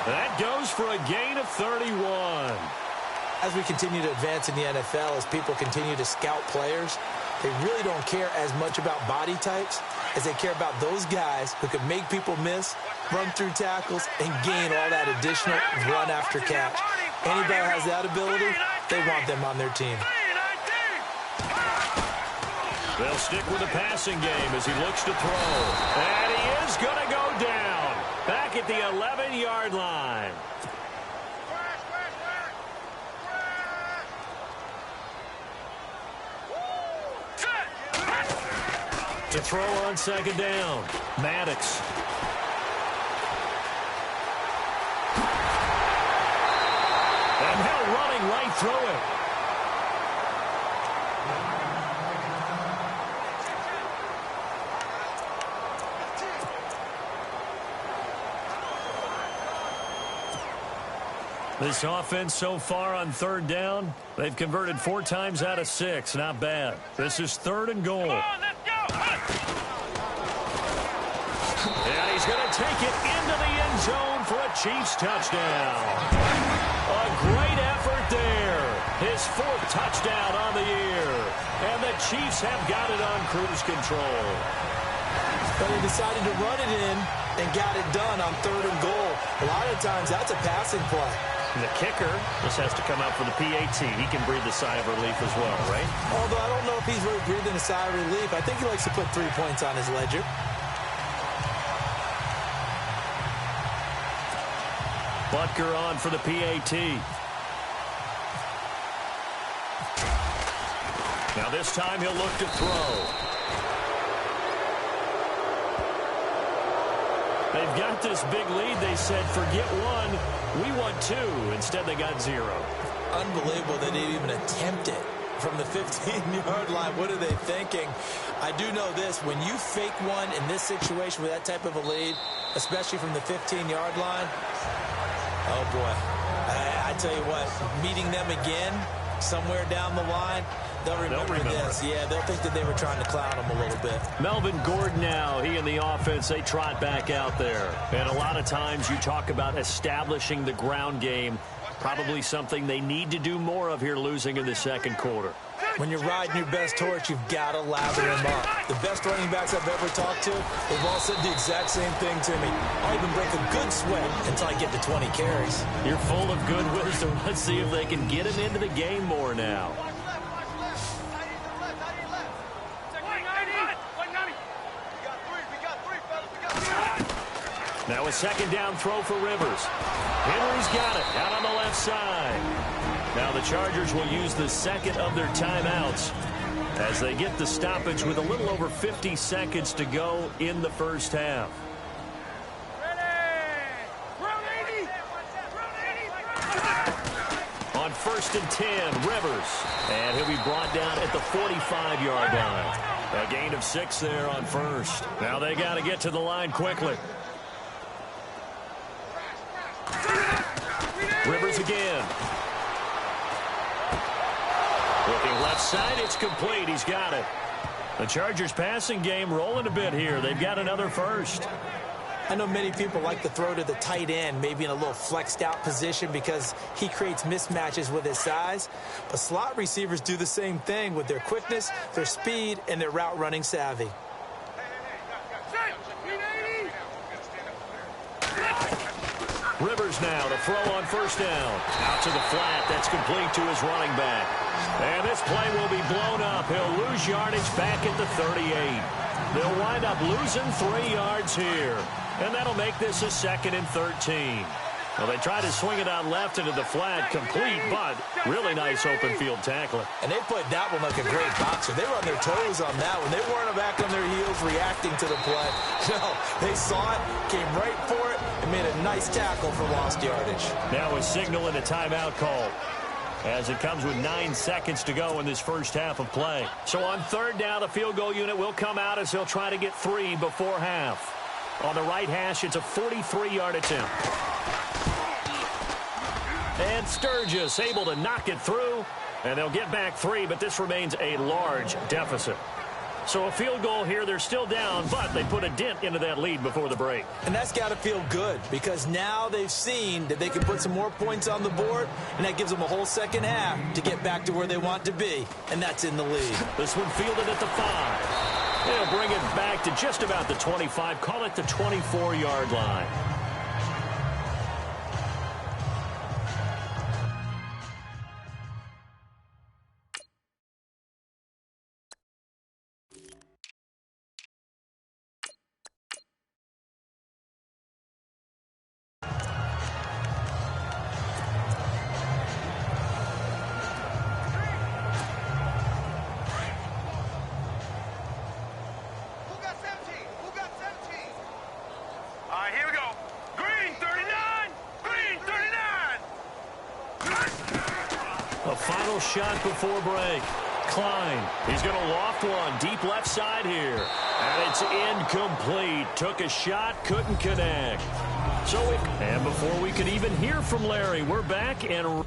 That goes for a gain of 31. As we continue to advance in the NFL, as people continue to scout players, they really don't care as much about body types as they care about those guys who can make people miss, run through tackles, and gain all that additional run after catch. Anybody has that ability, they want them on their team. They'll stick with the passing game as he looks to throw. And he is going to go down. Back at the 11-yard line. To throw on second down, Maddox. And now running right through it. This offense so far on third down, they've converted 4 times out of 6. Not bad. This is 3rd and goal. And he's going to take it into the end zone for a Chiefs touchdown. A great effort there. His 4th touchdown on the year. And the Chiefs have got it on cruise control. But they decided to run it in and got it done on 3rd and goal. A lot of times that's a passing play. And the kicker just has to come out for the PAT. He can breathe a sigh of relief as well, right? Although I don't know if he's really breathing a sigh of relief. I think he likes to put 3 points on his ledger. Butker on for the PAT. Now this time he'll look to throw. They've got this big lead. They said, forget 1, we want 2. Instead, they got 0. Unbelievable they didn't even attempt it from the 15-yard line. What are they thinking? I do know this. When you fake one in this situation with that type of a lead, especially from the 15-yard line, oh, boy. I tell you what, meeting them again somewhere down the line, they'll remember this. Yeah, they'll think that they were trying to clown them a little bit. Melvin Gordon now, he and the offense, they trot back out there. And a lot of times you talk about establishing the ground game, probably something they need to do more of here losing in the second quarter. When you're riding your best horse, you've got to lather him up. The best running backs I've ever talked to, they've all said the exact same thing to me. I'll even break a good sweat until I get to 20 carries. You're full of good wisdom. Let's see if they can get him into the game more now. Now a second down throw for Rivers. Henry's got it out on the left side. Now the Chargers will use the second of their timeouts as they get the stoppage with a little over 50 seconds to go in the first half. On 1st and 10, Rivers. And he'll be brought down at the 45-yard line. A gain of 6 there on 1st. Now they got to get to the line quickly. Rivers again. Looking left side, it's complete. He's got it. The Chargers passing game rolling a bit here. They've got another first. I know many people like to throw to the tight end, maybe in a little flexed out position because he creates mismatches with his size. But slot receivers do the same thing with their quickness, their speed, and their route running savvy. Rivers now to throw on first down. Out to the flat. That's complete to his running back. And this play will be blown up. He'll lose yardage back at the 38. They'll wind up losing 3 yards here. And that'll make this a 2nd and 13. Well, they tried to swing it out left into the flat, complete, but really nice open field tackling. And they played that one like a great boxer. They were on their toes on that one. They weren't back on their heels reacting to the play. No, they saw it, came right for it, and made a nice tackle for lost yardage. Now a signal and a timeout call, as it comes with 9 seconds to go in this first half of play. So on 3rd down, the field goal unit will come out as he'll try to get 3 before half. On the right hash, it's a 43-yard attempt. And Sturgis able to knock it through, and they'll get back 3, but this remains a large deficit. So a field goal here, they're still down, but they put a dent into that lead before the break. And that's got to feel good, because now they've seen that they can put some more points on the board, and that gives them a whole second half to get back to where they want to be, and that's in the lead. This one fielded at the 5. They'll bring it back to just about the 25, call it the 24-yard line. Shot before break. Klein, he's going to loft one deep left side here. And it's incomplete. Took a shot, couldn't connect. And before we could even hear from Larry, we're back and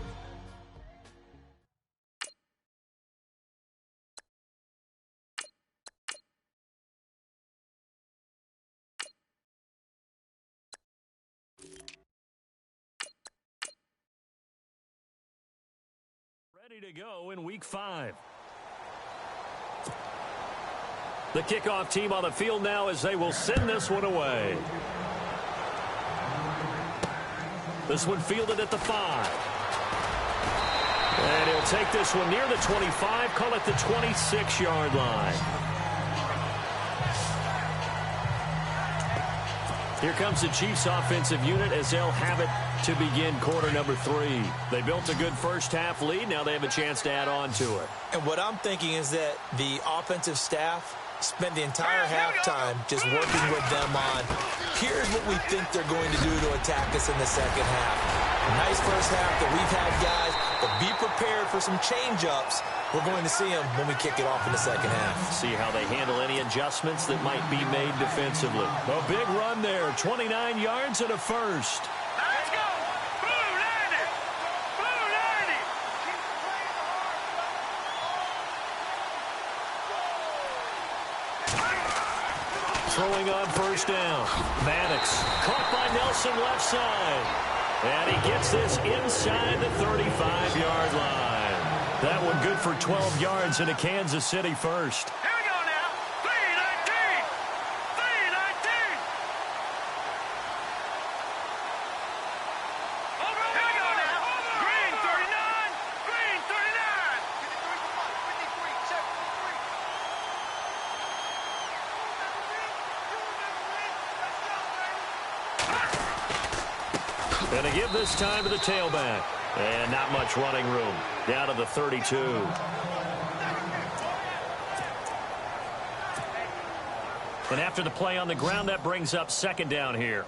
ready to go in week 5. The kickoff team on the field now as they will send this one away. This one fielded at the 5. And he'll take this one near the 25, call it the 26-yard line. Here comes the Chiefs offensive unit as they'll have it to begin quarter number 3. They built a good first half lead. Now they have a chance to add on to it. And what I'm thinking is that the offensive staff spent the entire halftime just working with them on, here's what we think they're going to do to attack us in the second half. A nice first half that we've had, guys, but be prepared for some change-ups. We're going to see them when we kick it off in the second half. See how they handle any adjustments that might be made defensively. A big run there, 29 yards and a first. Let's go! Blue 90! Blue 90! Throwing on first down. Maddox caught by Nelson left side. And he gets this inside the 35-yard line. That one good for 12 yards and a Kansas City first. Here we go now. 319! 319! Here we go now. Green 39! Green 39! And to give this time to the tailback. And not much running room. Down to the 32. And after the play on the ground, that brings up second down here.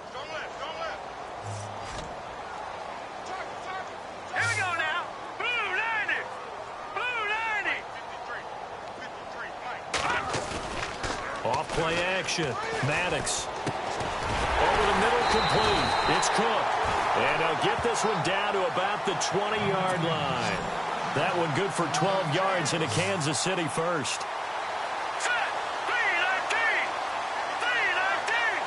Here we go now. Blue 90! Blue 90! Off play action. Maddox. Over the middle, complete. It's Cook. And they'll get this one down to about the 20-yard line. That one good for 12 yards and a Kansas City first. Set! 319! 319!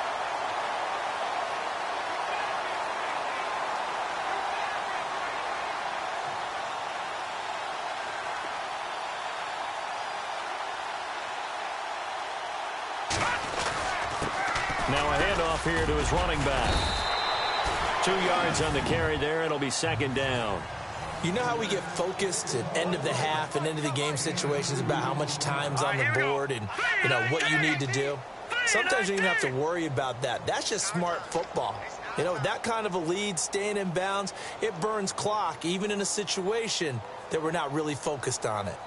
Now a handoff here to his running back. 2 yards on the carry there. It'll be second down. You know how we get focused at end of the half and end of the game situations about how much time's on the board and, you know, what you need to do? Sometimes you don't even have to worry about that. That's just smart football. You know, that kind of a lead, staying in bounds, it burns clock, even in a situation that we're not really focused on it.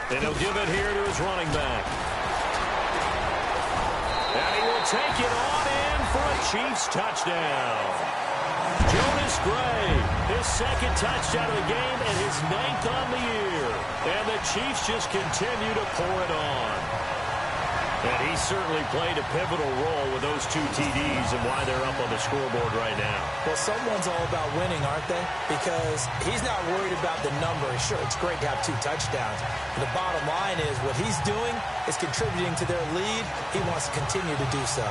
And he'll give it here to his running back. And he will take it on in for a Chiefs touchdown. Jonas Gray, his second touchdown of the game and his 9th on the year. And the Chiefs just continue to pour it on. And he certainly played a pivotal role with those 2 TDs and why they're up on the scoreboard right now. Well, someone's all about winning, aren't they? Because he's not worried about the number. Sure, it's great to have 2 touchdowns. But the bottom line is what he's doing is contributing to their lead. He wants to continue to do so.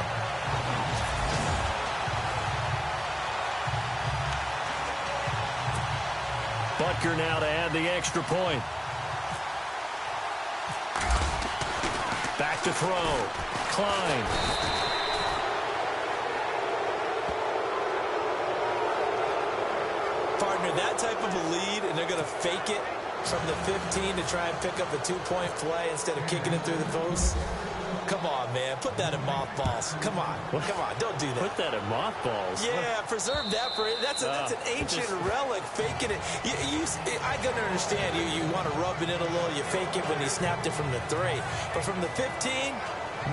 Butker now to add the extra point. Back to throw. Klein. Partner, that type of a lead, and they're going to fake it from the 15 to try and pick up a 2-point play instead of kicking it through the post. Come on, man. Put that in mothballs. Come on. Come on. Don't do that. Put that in mothballs? Yeah, preserve that for it. That's an ancient relic, faking it. I can understand you want to rub it in a little. You fake it when you snapped it from the 3. But from the 15,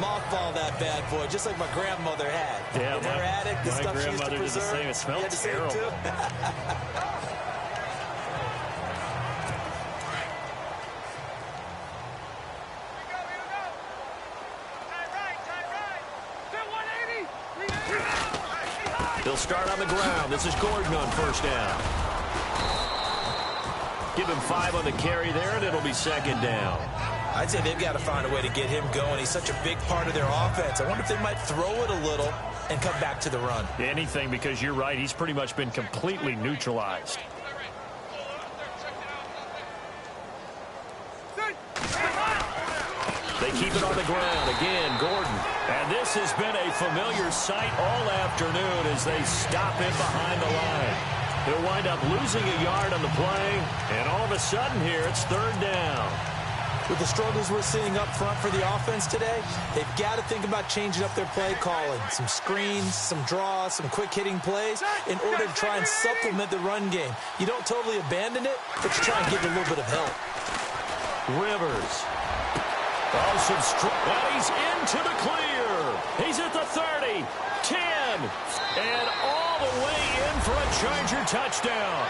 mothball that bad boy, just like my grandmother had. Yeah, in her attic, the stuff she used to preserve. Did the same. It smelled terrible. They'll start on the ground. This is Gordon on first down. Give him 5 on the carry there, and it'll be second down. I'd say they've got to find a way to get him going. He's such a big part of their offense. I wonder if they might throw it a little and come back to the run. Anything, because you're right. He's pretty much been completely neutralized. They keep it on the ground. Again, Gordon. And this has been a familiar sight all afternoon as they stop it behind the line. He'll wind up losing a yard on the play, and all of a sudden here, it's third down. With the struggles we're seeing up front for the offense today, they've got to think about changing up their play calling. Some screens, some draws, some quick-hitting plays in order to try and supplement the run game. You don't totally abandon it, but you try and give it a little bit of help. Rivers. Oh, and he's into the clear. He's at the 30, 10, and all the way in for a Charger touchdown.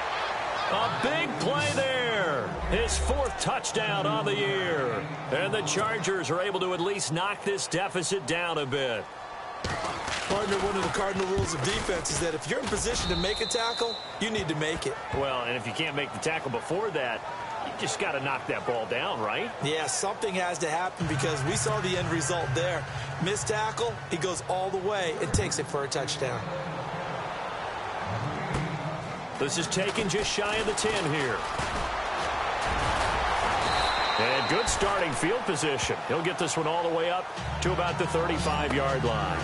A big play there. His 4th touchdown on the year. And the Chargers are able to at least knock this deficit down a bit. Partner, one of the cardinal rules of defense is that if you're in position to make a tackle, you need to make it. Well, and if you can't make the tackle before that, you just got to knock that ball down, right? Yeah, something has to happen because we saw the end result there. Missed tackle, he goes all the way and takes it for a touchdown. This is taken just shy of the 10 here. And good starting field position. He'll get this one all the way up to about the 35-yard line.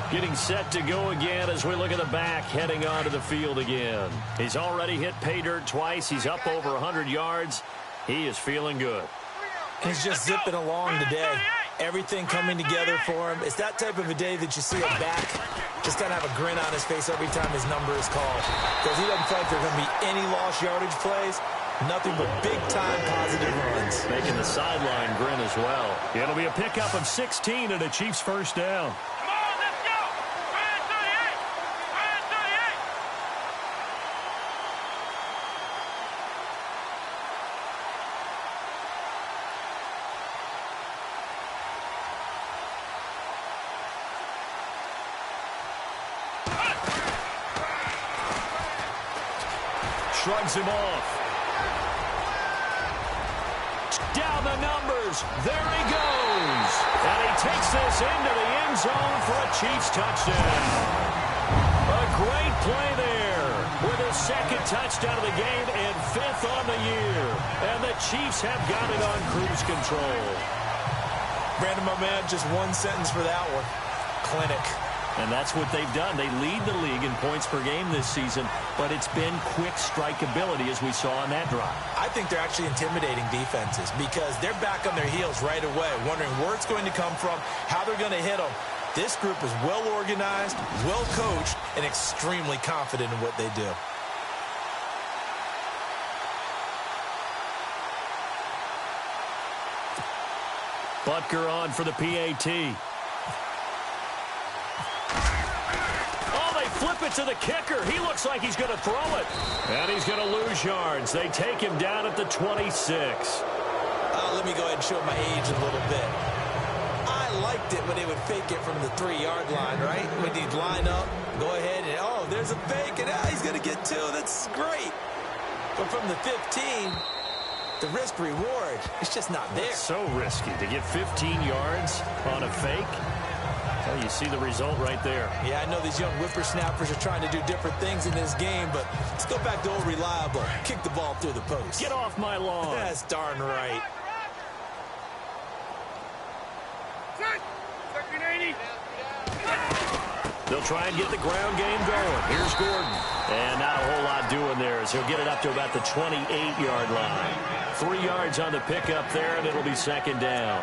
Getting set to go again as we look at the back, heading onto the field again. He's already hit pay dirt twice. He's up over 100 yards. He is feeling good. He's just zipping along today. Everything coming together for him. It's that type of a day that you see a back just kind of have a grin on his face every time his number is called. Because he doesn't feel like there are going to be any lost yardage plays. Nothing but big-time positive runs. Making the sideline grin as well. It'll be a pickup of 16 and a Chiefs first down. Shrugs him off. Down the numbers. There he goes. And he takes this into the end zone for a Chiefs touchdown. A great play there. with his second touchdown of the game and 5th on the year. And the Chiefs have got it on cruise control. Brandon, my man, just one sentence for that one. Clinic. And that's what they've done. They lead the league in points per game this season, but it's been quick strike ability as we saw on that drive. I think they're actually intimidating defenses because they're back on their heels right away, wondering where it's going to come from, how they're going to hit them. This group is well organized, well coached, and extremely confident in what they do. Butker on for the PAT. Flip it to the kicker. He looks like he's going to throw it. And he's going to lose yards. They take him down at the 26. Let me go ahead and show my age a little bit. I liked it when they would fake it from the 3-yard line, right? When he'd line up, go ahead, and oh, there's a fake, and he's going to get 2. That's great. But from the 15, the risk-reward, it's just not there. It's so risky to get 15 yards on a fake. Well, you see the result right there. Yeah, I know these young whippersnappers are trying to do different things in this game, but let's go back to old reliable. Kick the ball through the post. Get off my lawn. That's darn right. They'll try and get the ground game going. Here's Gordon. And not a whole lot doing there as he'll get it up to about the 28-yard line. 3 yards on the pickup there, and it'll be 2nd down.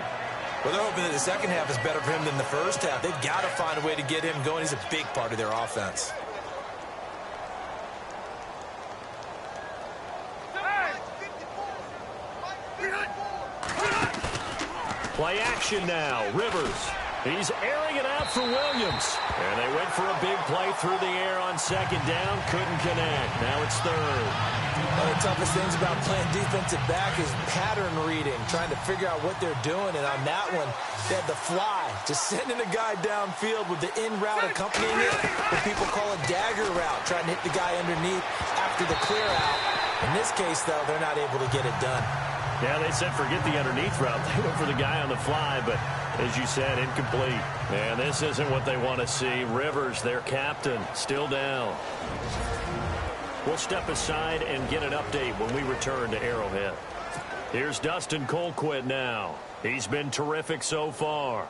Well, they're hoping that the second half is better for him than the first half. They've got to find a way to get him going. He's a big part of their offense. Play action now. Rivers. He's airing it out for Williams. And they went for a big play through the air on 2nd down. Couldn't connect. Now it's 3rd. One of the toughest things about playing defensive back is pattern reading, trying to figure out what they're doing. And on that one, they had the fly, just sending a guy downfield with the in route accompanying it, what people call a dagger route, trying to hit the guy underneath after the clear out. In this case, though, they're not able to get it done. Yeah, they said forget the underneath route. They went for the guy on the fly, but as you said, incomplete. And this isn't what they want to see. Rivers, their captain, still down. We'll step aside and get an update when we return to Arrowhead. Here's Dustin Colquitt now. He's been terrific so far.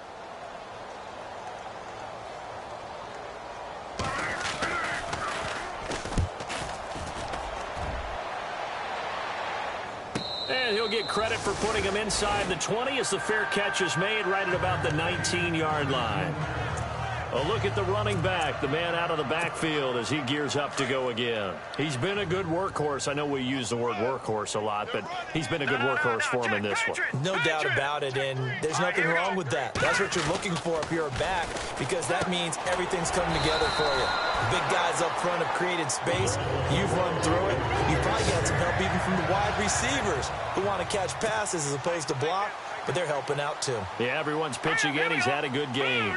And he'll get credit for putting him inside the 20 as the fair catch is made right at about the 19-yard line. A look at the running back, the man out of the backfield as he gears up to go again. He's been a good workhorse. I know we use the word workhorse a lot, but he's been a good workhorse for him in this one. No doubt about it, and there's nothing wrong with that. That's what you're looking for if you're a back, because that means everything's coming together for you. The big guys up front have created space. You've run through it. You've probably got some help even from the wide receivers who want to catch passes as opposed to block, but they're helping out too. Yeah, everyone's pitching in. He's had a good game.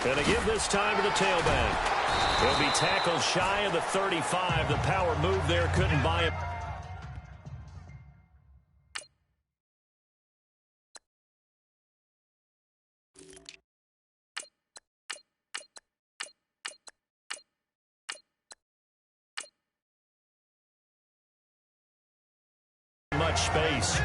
Going to give this time to the tailback. He'll be tackled shy of the 35. The power move there couldn't buy him. Much space.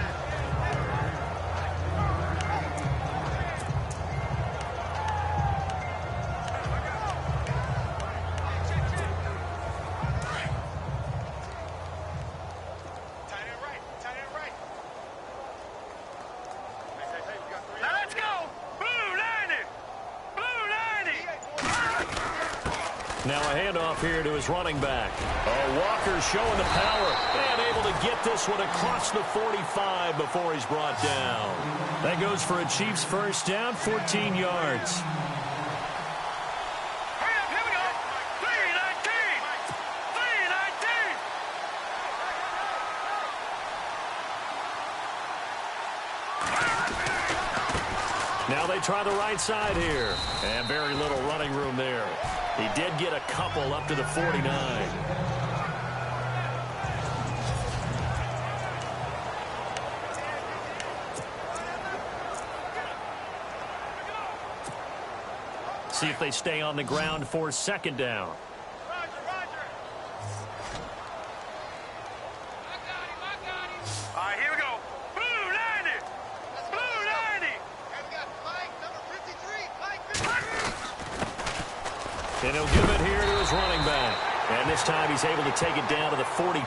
Now a handoff here to his running back. Oh, Walker's showing the power and able to get this one across the 45 before he's brought down. That goes for a Chiefs first down, 14 yards. Hurry up, here we go. 3-19. 3-19. Now they try the right side here. And very little running room there. He did get a couple up to the 49. See if they stay on the ground for second down. Roger, roger. I got him. All right, here we go. Blue 90. Blue 90. And we got Mike, number 53. Mike 53. And he'll give it here to his running back. And this time he's able to take it down to the 42.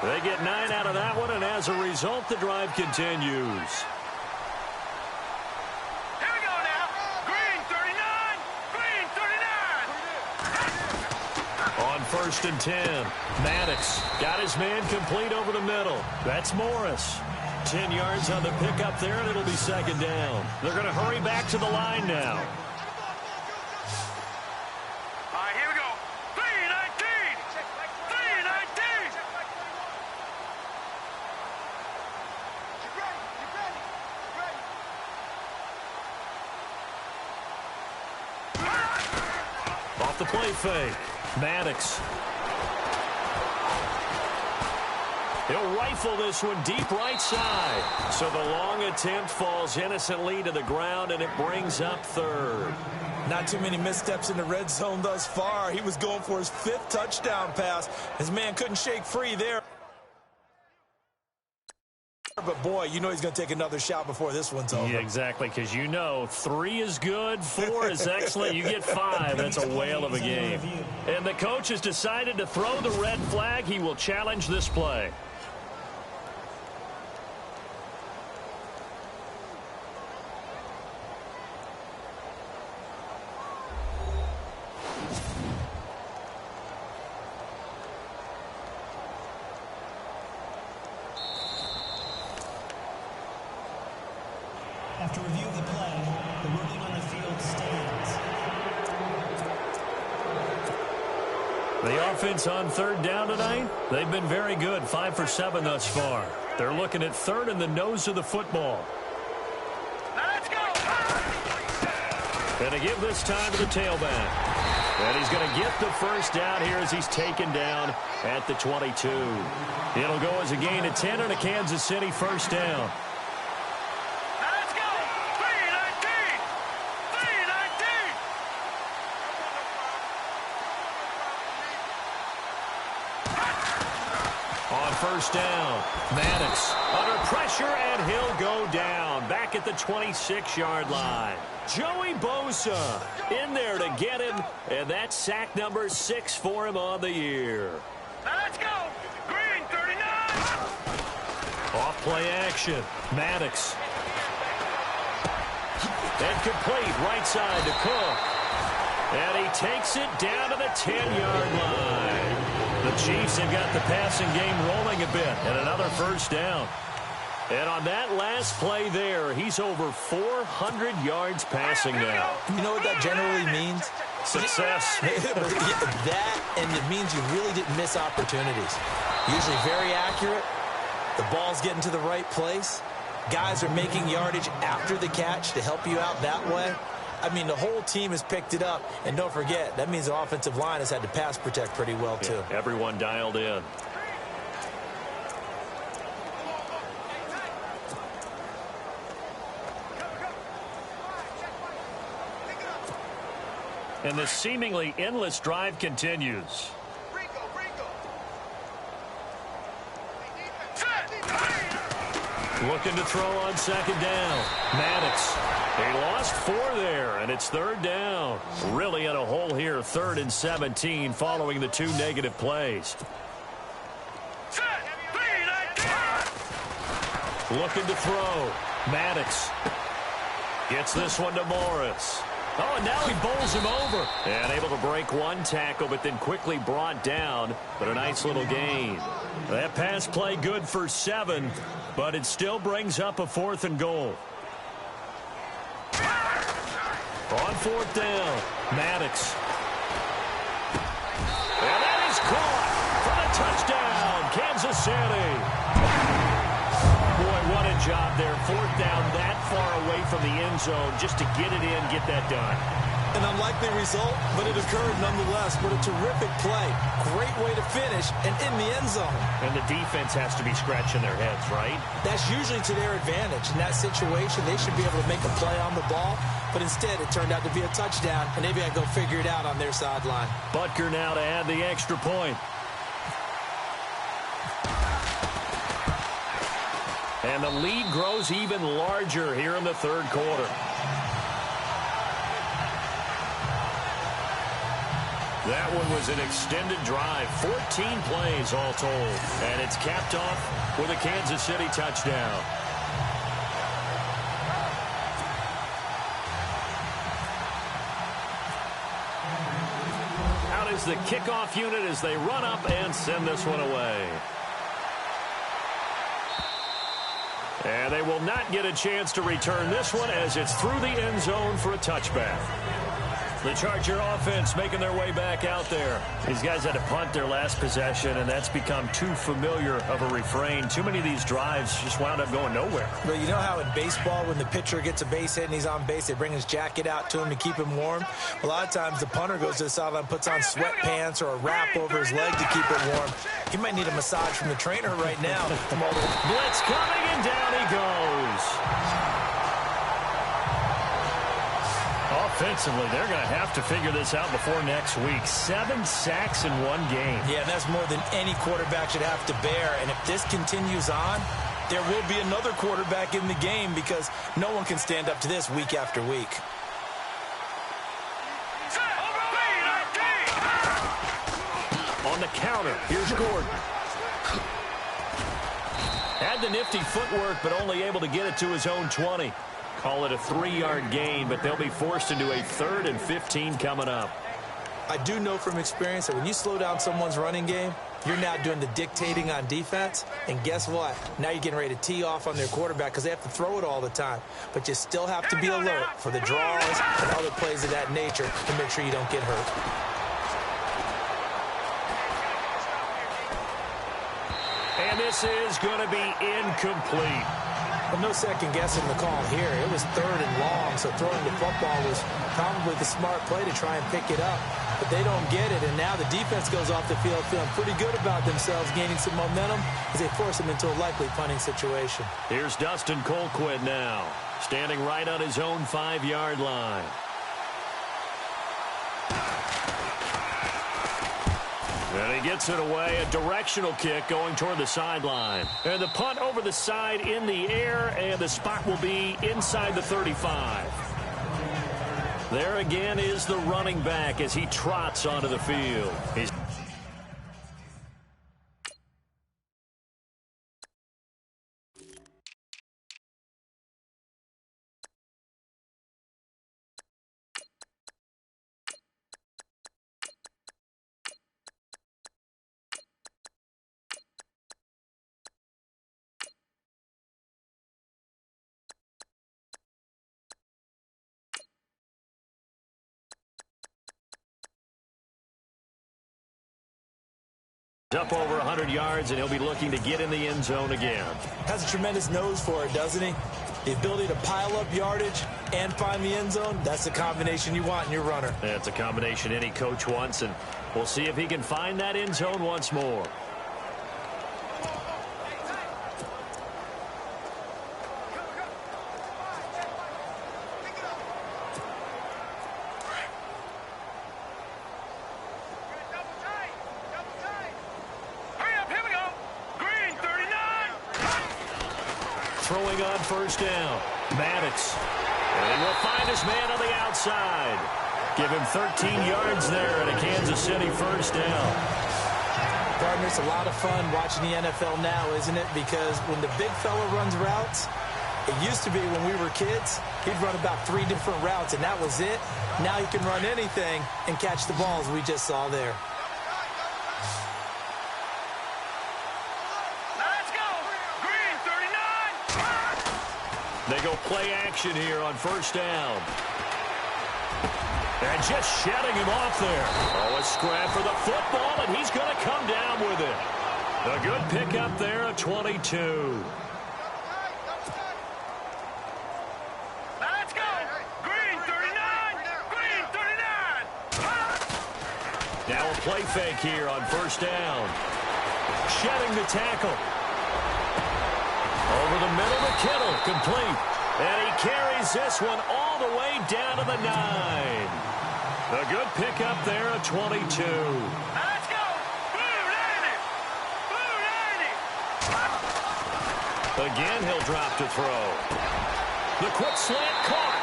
They get 9 out of that one, and as a result, the drive continues. Here we go now. Green 39. Green 39. On 1st and 10, Maddox got his man complete over the middle. That's Morris. 10 yards on the pickup there, and it'll be second down. They're going to hurry back to the line now. All right, here we go. 319. 319. Off the play fake, Maddox. He'll rifle this one deep right side. So the long attempt falls innocently to the ground, and it brings up third. Not too many missteps in the red zone thus far. He was going for his 5th touchdown pass. His man couldn't shake free there. But, boy, you know he's going to take another shot before this one's over. Yeah, exactly, because you know 3 is good, 4 is excellent. You get 5. That's a whale of a game. And the coach has decided to throw the red flag. He will challenge this play. After review of the play, the ruling on the field stands. The offense on 3rd down tonight, they've been very good, 5 for 7 thus far. They're looking at 3rd in the nose of the football. Now let's go. And to give this time to the tailback. And he's going to get the first down here as he's taken down at the 22. It'll go as a gain of 10 and a Kansas City first down. Now let's go. 319. 319. On 1st down, Maddox under pressure, and he'll go down back at the 26-yard line. Joey Bosa in there to get him, and that's sack number 6 for him on the year. Now let's go. Green 39. Off play action, Maddox. And complete right side to Cook. And he takes it down to the 10-yard line. The Chiefs have got the passing game rolling a bit, and another first down. And on that last play there, he's over 400 yards passing now. You know what that generally means? Success. That, and it means you really didn't miss opportunities. Usually very accurate. The ball's getting to the right place. Guys are making yardage after the catch to help you out that way. I mean, the whole team has picked it up. And don't forget, that means the offensive line has had to pass protect pretty well, too. Yeah, everyone dialed in. And this seemingly endless drive continues. Looking to throw on second down. Maddox. They lost 4 there, and it's 3rd down. Really in a hole here, 3rd and 17 following the 2 negative plays. Looking to throw. Maddox gets this one to Morris. Oh, and now he bowls him over. And able to break 1 tackle, but then quickly brought down. But a nice little gain. That pass play good for 7, but it still brings up a 4th and goal. On 4th down, Maddox. And that is caught for the touchdown, Kansas City. Boy, what a job there. 4th down that far away from the end zone just to get it in, get that done. An unlikely result, but it occurred nonetheless. What a terrific play. Great way to finish and in the end zone. And the defense has to be scratching their heads, right? That's usually to their advantage. In that situation, they should be able to make a play on the ball, but instead it turned out to be a touchdown, and they've got to go figure it out on their sideline. Butker now to add the extra point. And the lead grows even larger here in the third quarter. That one was an extended drive, 14 plays all told. And it's capped off with a Kansas City touchdown. Out is the kickoff unit as they run up and send this one away. And they will not get a chance to return this one as it's through the end zone for a touchback. The Charger offense making their way back out there. These guys had to punt their last possession, and that's become too familiar of a refrain. Too many of these drives just wound up going nowhere. Well, you know how in baseball when the pitcher gets a base hit and he's on base, they bring his jacket out to him to keep him warm? A lot of times the punter goes to the sideline, puts on sweatpants or a wrap over his leg to keep it warm. He might need a massage from the trainer right now. Blitz coming, and down he goes. Offensively, they're going to have to figure this out before next week. 7 sacks in one game. Yeah, that's more than any quarterback should have to bear. And if this continues on, there will be another quarterback in the game because no one can stand up to this week after week. On the counter, here's Gordon. Had the nifty footwork, but only able to get it to his own 20. Call it a 3-yard gain, but they'll be forced into a 3rd and 15 coming up. I do know from experience that when you slow down someone's running game, you're now doing the dictating on defense. And guess what? Now you're getting ready to tee off on their quarterback because they have to throw it all the time. But you still have to be alert for the draws and other plays of that nature to make sure you don't get hurt. And this is going to be incomplete. Well, no second guessing the call here. It was 3rd and long, so throwing the football was probably the smart play to try and pick it up. But they don't get it, and now the defense goes off the field feeling pretty good about themselves, gaining some momentum as they force them into a likely punting situation. Here's Dustin Colquitt now, standing right on his own 5-yard line. And he gets it away, a directional kick going toward the sideline. And the punt over the side in the air, and the spot will be inside the 35. There again is the running back as he trots onto the field. He's up over 100 yards, and he'll be looking to get in the end zone again. Has a tremendous nose for it, doesn't he? The ability to pile up yardage and find the end zone, that's the combination you want in your runner. That's a combination any coach wants, and we'll see if he can find that end zone once more. Throwing on first down, Maddox. And he will find his man on the outside. Give him 13 yards there and a Kansas City first down. Partner, it's a lot of fun watching the NFL now, isn't it? Because when the big fella runs routes, it used to be when we were kids, he'd run about 3 different routes, and that was it. Now he can run anything and catch the balls we just saw there. They go play action here on first down. And just shedding him off there. Oh, a scrap for the football, and he's going to come down with it. A good pickup there, a 22. Let's go. Green 39. Green 39. play fake here on first down. Shedding the tackle. Over the middle to Kittle, complete. And he carries this one all the way down to the 9. A good pickup there at 22. Let's go! Blue 90! Blue 90! Again, he'll drop to throw. The quick slant caught.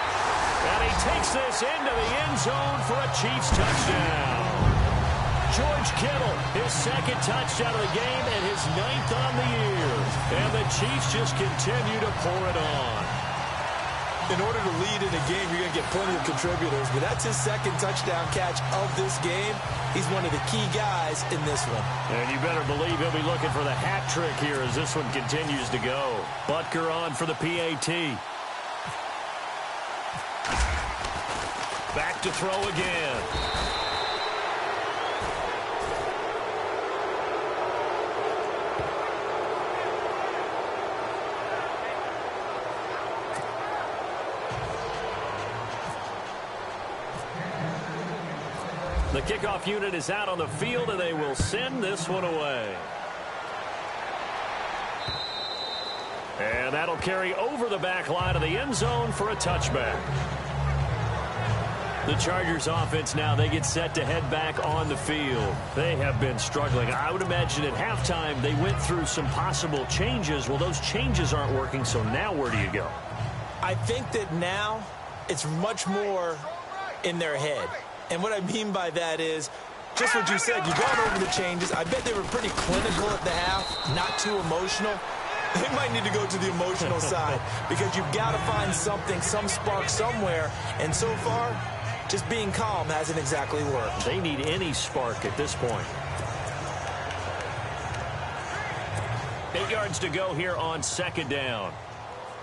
And he takes this into the end zone for a Chiefs touchdown. George Kittle, his second touchdown of the game and his 9th on the year. And the Chiefs just continue to pour it on. In order to lead in a game, you're going to get plenty of contributors, but that's his second touchdown catch of this game. He's one of the key guys in this one. And you better believe he'll be looking for the hat trick here as this one continues to go. Butker on for the PAT. Back to throw again. The kickoff unit is out on the field, and they will send this one away. And that'll carry over the back line of the end zone for a touchback. The Chargers offense now, they get set to head back on the field. They have been struggling. I would imagine at halftime they went through some possible changes. Well, those changes aren't working, so now where do you go? I think that now it's much more in their head. And what I mean by that is, just what you said, you've gone over the changes. I bet they were pretty clinical at the half, not too emotional. They might need to go to the emotional side because you've got to find something, some spark somewhere. And so far, just being calm hasn't exactly worked. They need any spark at this point. 8 yards to go here on second down.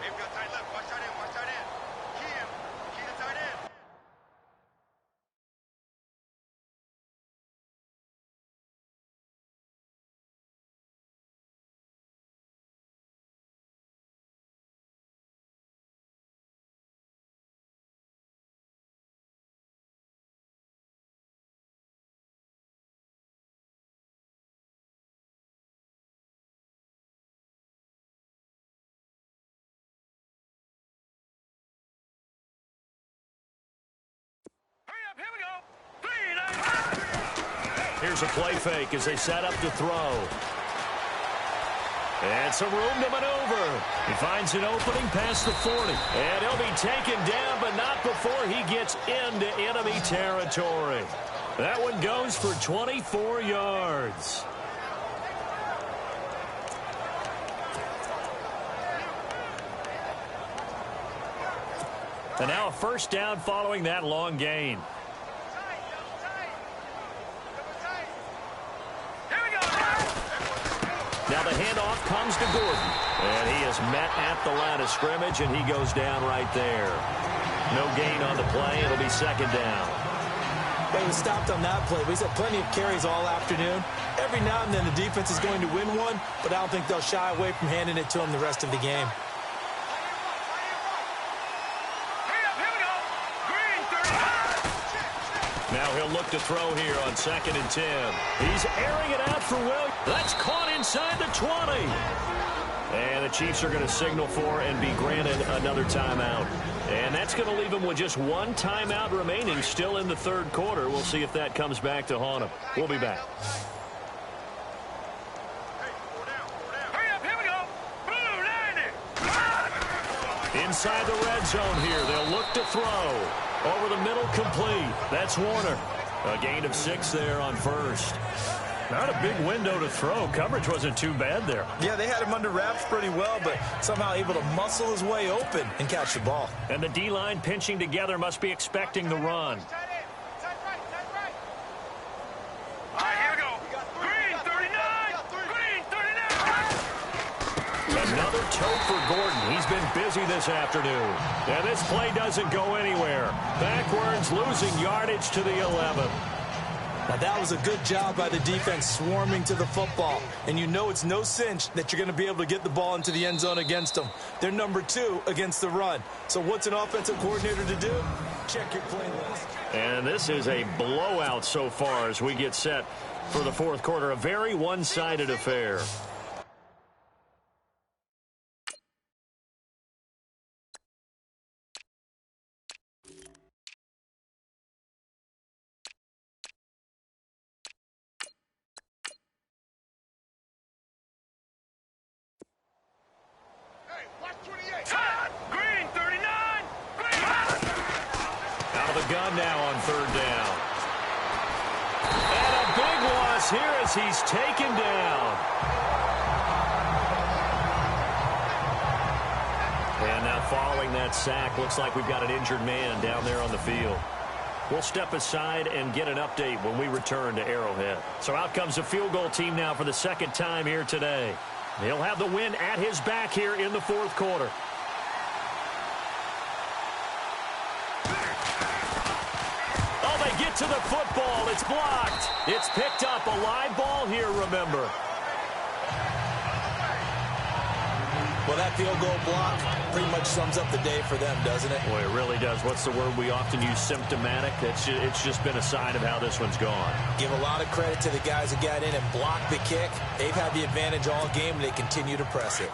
They've got tight left. Watch tight end. Watch tight end. Key him. Key the tight end. Here we go. 3, 9, Here's a play fake as they set up to throw. And some room to maneuver. He finds an opening past the 40. And he'll be taken down, but not before he gets into enemy territory. That one goes for 24 yards. And now a first down following that long gain. Now the handoff comes to Gordon. And he is met at the line of scrimmage, and he goes down right there. No gain on the play. It'll be second down. But he was stopped on that play. He's had plenty of carries all afternoon. Every now and then the defense is going to win one, but I don't think they'll shy away from handing it to him the rest of the game. Now he'll look to throw here on 2nd and 10. He's airing it out for Williams. That's caught inside the 20. And the Chiefs are going to signal for and be granted another timeout. And that's going to leave them with just one timeout remaining still in the third quarter. We'll see if that comes back to haunt them. We'll be back. Inside the red zone here. They'll look to throw. Over the middle, complete. That's Warner. A gain of 6 there on first. Not a big window to throw. Coverage wasn't too bad there. Yeah, they had him under wraps pretty well, but somehow able to muscle his way open and catch the ball. And the D-line pinching together must be expecting the run. Another toe for Gordon. He's been busy this afternoon. And this play doesn't go anywhere. Backwards, losing yardage to the 11. Now, that was a good job by the defense swarming to the football. And you know it's no cinch that you're going to be able to get the ball into the end zone against them. They're number 2 against the run. So what's an offensive coordinator to do? Check your play list. And this is a blowout so far as we get set for the fourth quarter. A very one-sided affair. Green, 39! Green! Out of the gun now on third down. And a big loss here as he's taken down. And now following that sack, looks like we've got an injured man down there on the field. We'll step aside and get an update when we return to Arrowhead. So out comes the field goal team now for the second time here today. He'll have the win at his back here in the fourth quarter. Oh, they get to the football. It's blocked. It's picked up. A live ball here, remember. Well, that field goal block pretty much sums up the day for them, doesn't it? Boy, it really does. What's the word we often use? Symptomatic. It's just been a sign of how this one's gone. Give a lot of credit to the guys that got in and blocked the kick. They've had the advantage all game, and they continue to press it.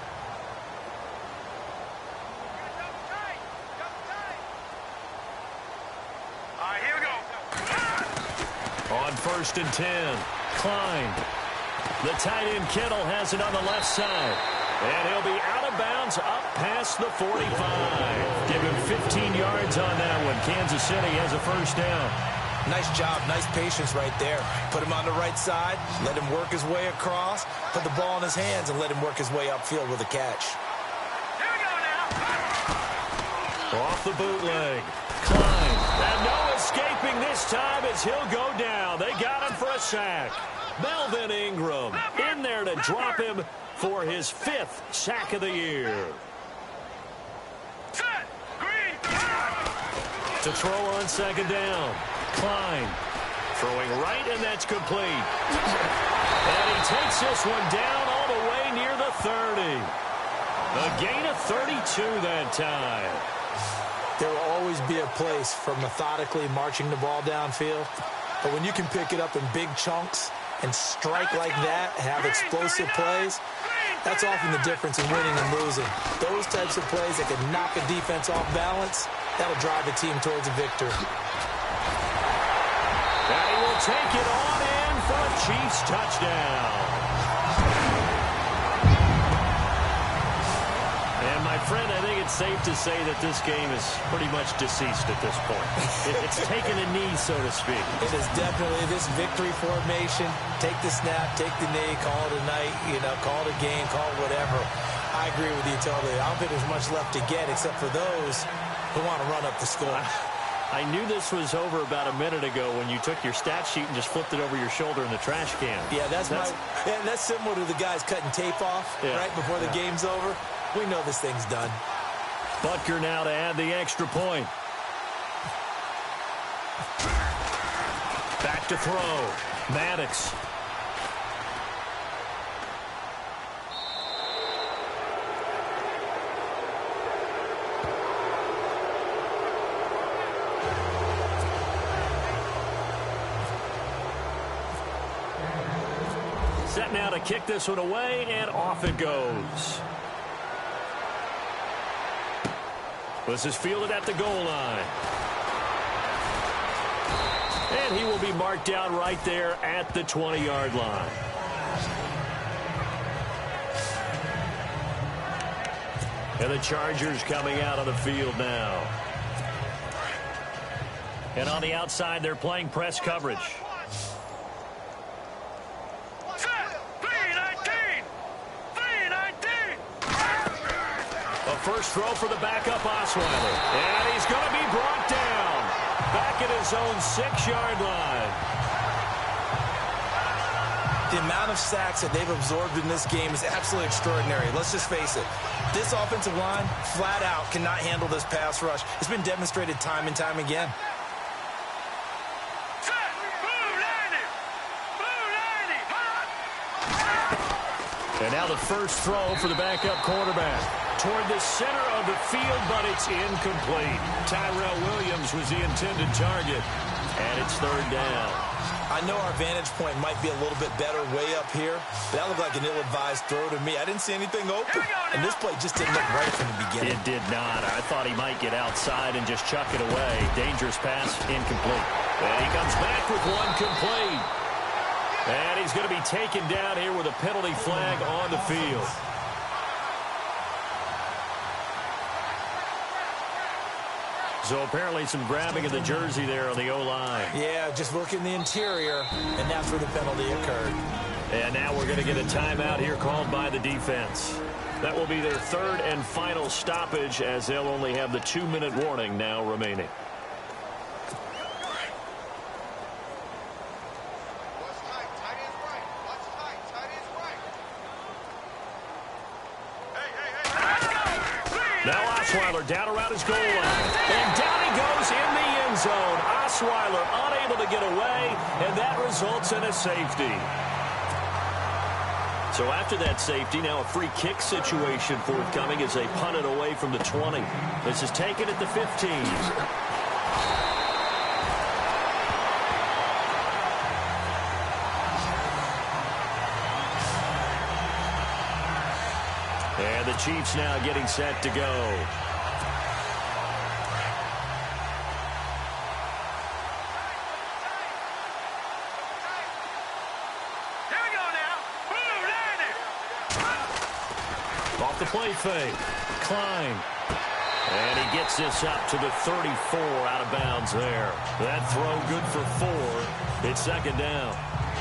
All right, here we go. On 1st and 10, Klein. The tight end Kittle has it on the left side. And he'll be out of bounds up past the 45. Give him 15 yards on that one. Kansas City has a first down. Nice job, nice patience right there. Put him on the right side, let him work his way across, put the ball in his hands, and let him work his way upfield with a catch. Here we go now. Off the bootleg. Klein. And no escaping this time as he'll go down. They got him for a sack. Melvin Ingram in there to drop him for his 5th sack of the year. Set. Green. To throw on second down. Klein throwing right, and that's complete. And he takes this one down all the way near the 30. A gain of 32 that time. There will always be a place for methodically marching the ball downfield. But when you can pick it up in big chunks and strike like that, have explosive plays, that's often the difference in winning and losing. Those types of plays that can knock a defense off balance, that'll drive a team towards a victory. And he will take it on in for a Chiefs touchdown. And my friend, I think it's safe to say that this game is pretty much deceased at this point. It's taken a knee, so to speak. It is definitely this victory formation. Take the snap, take the knee, call it a night, call it a game, call it whatever. I agree with you totally. I don't think there's much left to get except for those who want to run up the score. I knew this was over about a minute ago when you took your stat sheet and just flipped it over your shoulder in the trash can. Yeah, that's similar to the guys cutting tape off right before the game's over. We know this thing's done. Butker now to add the extra point. Back to throw. Maddox. Set now to kick this one away, and off it goes. This is fielded at the goal line. And he will be marked down right there at the 20-yard line. And the Chargers coming out on the field now. And on the outside, they're playing press coverage. First throw for the backup Osweiler. And he's going to be brought down. Back at his own 6-yard line. The amount of sacks that they've absorbed in this game is absolutely extraordinary. Let's just face it. This offensive line, flat out, cannot handle this pass rush. It's been demonstrated time and time again. And now the first throw for the backup quarterback. Toward the center of the field, but it's incomplete. Tyrell Williams was the intended target. And it's third down. I know our vantage point might be a little bit better way up here, but that looked like an ill-advised throw to me. I didn't see anything open, and this play just didn't look right from the beginning. It did not. I thought he might get outside and just chuck it away. Dangerous pass, incomplete. And he comes back with one complete. And he's going to be taken down here with a penalty flag on the field. So apparently some grabbing of the jersey there on the O-line. Yeah, just working the interior, and that's where the penalty occurred. And now we're going to get a timeout here called by the defense. That will be their third and final stoppage, as they'll only have the 2-minute warning now remaining. Now Osweiler down around his goal line. And down he goes in the end zone. Osweiler unable to get away, and that results in a safety. So after that safety, now a free kick situation forthcoming as they punt it away from the 20. This is taken at the 15. And the Chiefs now getting set to go. Off the play fake. Klein. And he gets this up to the 34 out of bounds there. That throw good for 4. It's second down.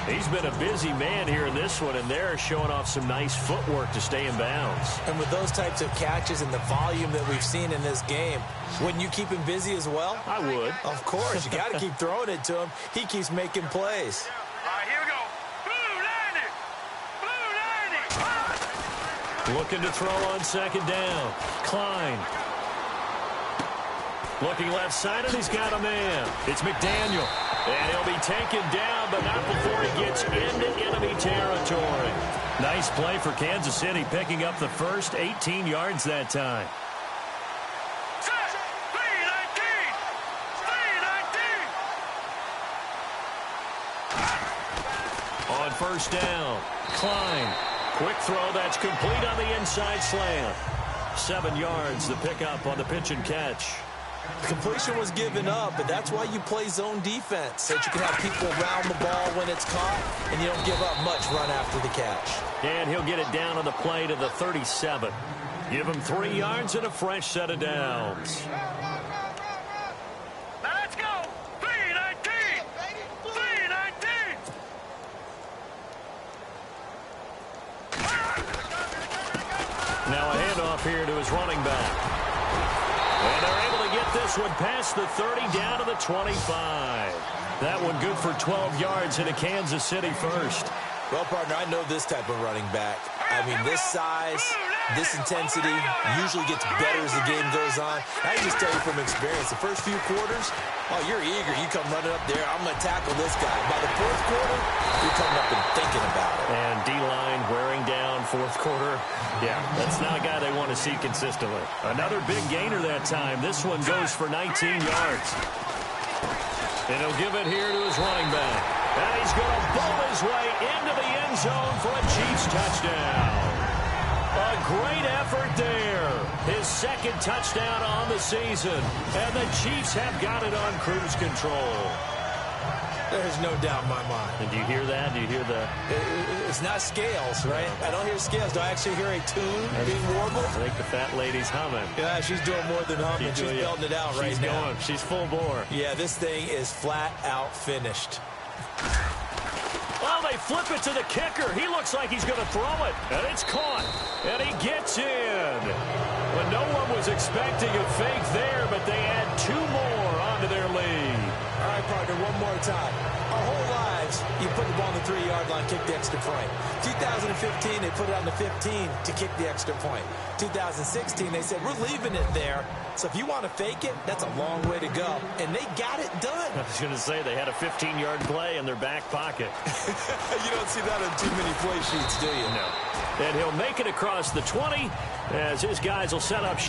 He's been a busy man here in this one, and they're showing off some nice footwork to stay in bounds. And with those types of catches and the volume that we've seen in this game, wouldn't you keep him busy as well? I would. Of course. You got to keep throwing it to him. He keeps making plays. All right, here we go. Blue 90. Looking to throw on second down. Klein. Looking left side, and he's got a man. It's McDaniel. And he'll be taken down, but not before he gets into enemy territory. Nice play for Kansas City, picking up the first 18 yards that time. Set. 3-19. On first down, Klein. Quick throw that's complete on the inside slant. 7 yards, the pickup on the pitch and catch. Completion was given up, but that's why you play zone defense, so that you can have people around the ball when it's caught, and you don't give up much run after the catch. And he'll get it down on the play to the 37. Give him 3 yards and a fresh set of downs. Now let's go. 3-19. 3-19. Now a handoff here to his running back. And they're able to get this one past the 30 down to the 25. That one good for 12 yards into Kansas City first. Well, partner, I know this type of running back. I mean, this size, this intensity usually gets better as the game goes on. I can just tell you from experience, the first few quarters, oh, you're eager. You come running up there, I'm going to tackle this guy. By the fourth quarter, you're coming up and thinking about it. And D-line wearing down fourth quarter. Yeah, that's not a guy they want to see consistently. Another big gainer that time. This one goes for 19 yards. And he'll give it here to his running back. And he's going to bowl his way into the end zone for a Chiefs touchdown. A great effort there. His second touchdown on the season. And the Chiefs have got it on cruise control. There's no doubt in my mind. And do you hear that? Do you hear the... It's not scales, right? I don't hear scales. Do I actually hear a tune being warbled? I think the fat lady's humming. Yeah, she's doing more than humming. She's belting it out right now. Going. She's full bore. Yeah, this thing is flat out finished. Oh, they flip it to the kicker. He looks like he's going to throw it. And it's caught. And he gets in. Well, no one was expecting a fake there, but they add 2 more onto their lead. All right, partner, one more time. Our whole lives, you put the ball on the 3-yard line, kick the extra point. 2015, they put it on the 15 to kick the extra point. 2016, they said, we're leaving it there. So if you want to fake it, that's a long way to go. And they got it done. I was going to say, they had a 15-yard play in their back pocket. You don't see that on too many play sheets, do you? No. And he'll make it across the 20 as his guys will set up.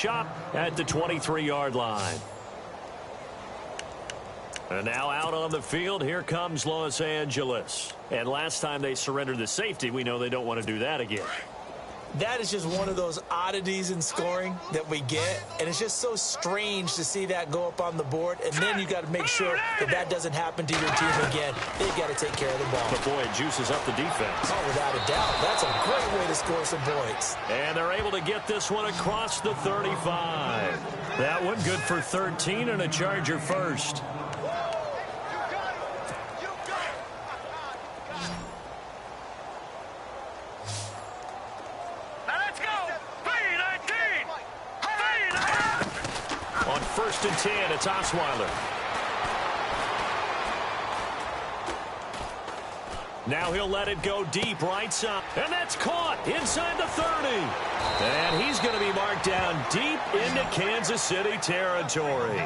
Shot at the 23-yard line. And now out on the field, here comes Los Angeles. And last time they surrendered the safety, we know they don't want to do that again. That is just one of those oddities in scoring that we get, and it's just so strange to see that go up on the board, and then you got to make sure that that doesn't happen to your team again. They've got to take care of the ball. But boy, it juices up the defense. Oh, without a doubt. That's a great way to score some points. And they're able to get this one across the 35. That one good for 13 and a Charger first. First and 10, it's Osweiler. Now he'll let it go deep right side. And that's caught inside the 30. And he's going to be marked down deep into Kansas City territory.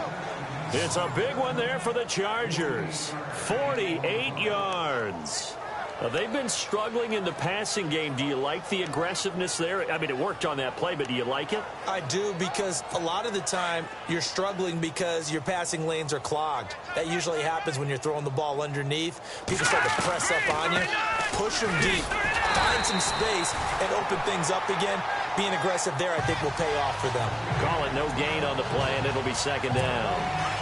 It's a big one there for the Chargers. 48 yards. Now, they've been struggling in the passing game. Do you like the aggressiveness there? I mean, it worked on that play, but do you like it? I do, because a lot of the time you're struggling because your passing lanes are clogged. That usually happens when you're throwing the ball underneath. People start to press up on you. Push them deep. Find some space and open things up again. Being aggressive there, I think, will pay off for them. Call it no gain on the play, and it'll be second down.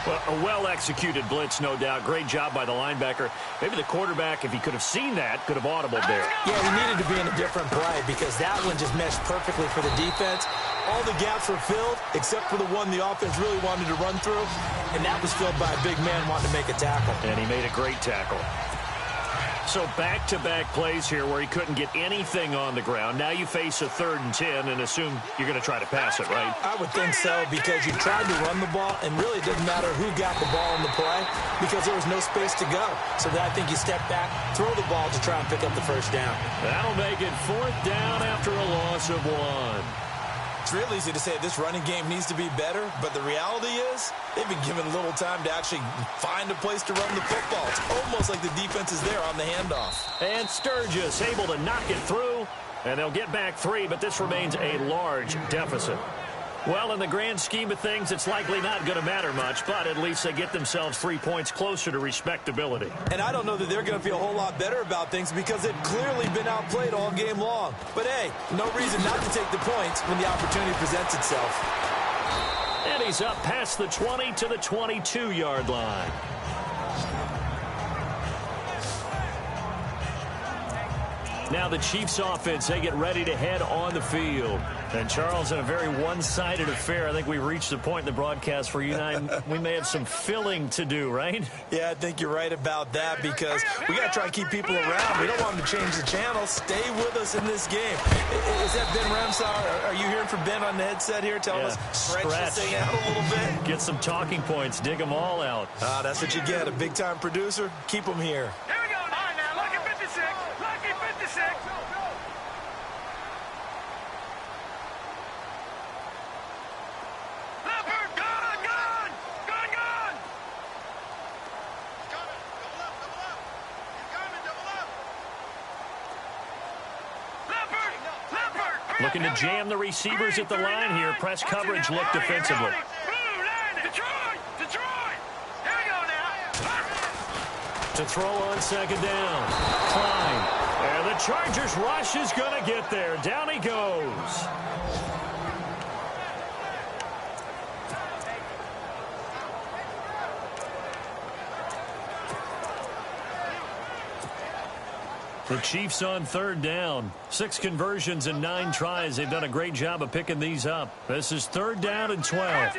Well, a well-executed blitz, no doubt. Great job by the linebacker. Maybe the quarterback, if he could have seen that, could have audibled there. Yeah, he needed to be in a different play because that one just meshed perfectly for the defense. All the gaps were filled except for the one the offense really wanted to run through, and that was filled by a big man wanting to make a tackle. And he made a great tackle. So back-to-back plays here where he couldn't get anything on the ground. Now you face a 3rd and 10 and assume you're going to try to pass it, right? I would think so, because you tried to run the ball, and really it didn't matter who got the ball in the play because there was no space to go. So then I think you step back, throw the ball to try and pick up the first down. That'll make it 4th down after a loss of 1. It's real easy to say this running game needs to be better, but the reality is they've been given little time to actually find a place to run the football. It's almost like the defense is there on the handoff. And Sturgis able to knock it through, and they'll get back 3, but this remains a large deficit. Well, in the grand scheme of things, it's likely not going to matter much, but at least they get themselves 3 points closer to respectability. And I don't know that they're going to feel a whole lot better about things because they've clearly been outplayed all game long. But, hey, no reason not to take the points when the opportunity presents itself. And he's up past the 20 to the 22-yard line. Now the Chiefs offense, they get ready to head on the field. And Charles, in a very one-sided affair, I think we've reached the point in the broadcast where you and I, we may have some filling to do, right? Yeah, I think you're right about that because we got to try to keep people around. We don't want them to change the channel. Stay with us in this game. Is that Ben Ramsauer? Are you hearing from Ben on the headset here telling us stretch this thing out a little bit? Get some talking points. Dig them all out. That's what you get. A big-time producer. Keep them here. Here we go. All right, now, lucky 56. Lucky 56. Leopard, gone, gone. Gone, gone. He's coming. Double up, double up. He's coming, double up. Leopard, Leopard. Looking to jam the receivers at the line here. Press coverage look defensively. Detroit, Detroit. Here we go now. To throw on second down. Klein. And the Chargers rush is going to get there. Down he goes. The Chiefs on third down. 6 conversions and 9 tries. They've done a great job of picking these up. This is third down and 12.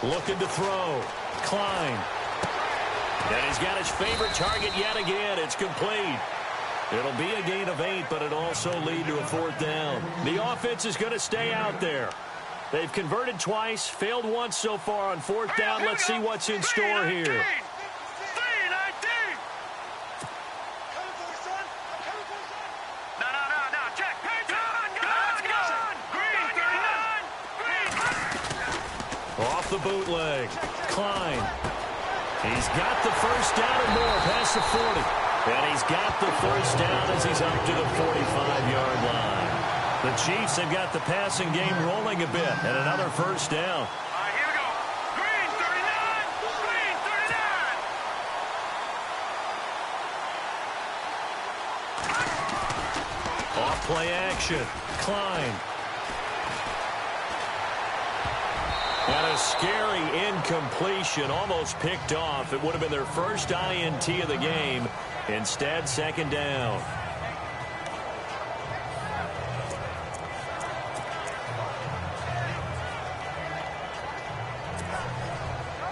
Looking to throw. Klein. And he's got his favorite target yet again. It's complete. It'll be a gain of 8, but it'll also lead to a fourth down. The offense is going to stay out there. They've converted twice, failed once so far on fourth down. Let's see what's in store here. Off the bootleg. Klein. He's got the first down and more past the 40. And he's got the first down as he's up to the 45-yard line. The Chiefs have got the passing game rolling a bit, and another first down. All right, here we go. Green 39. Green 39. Off play action. Klein. And a scary incompletion, almost picked off. It would have been their first INT of the game. Instead, second down.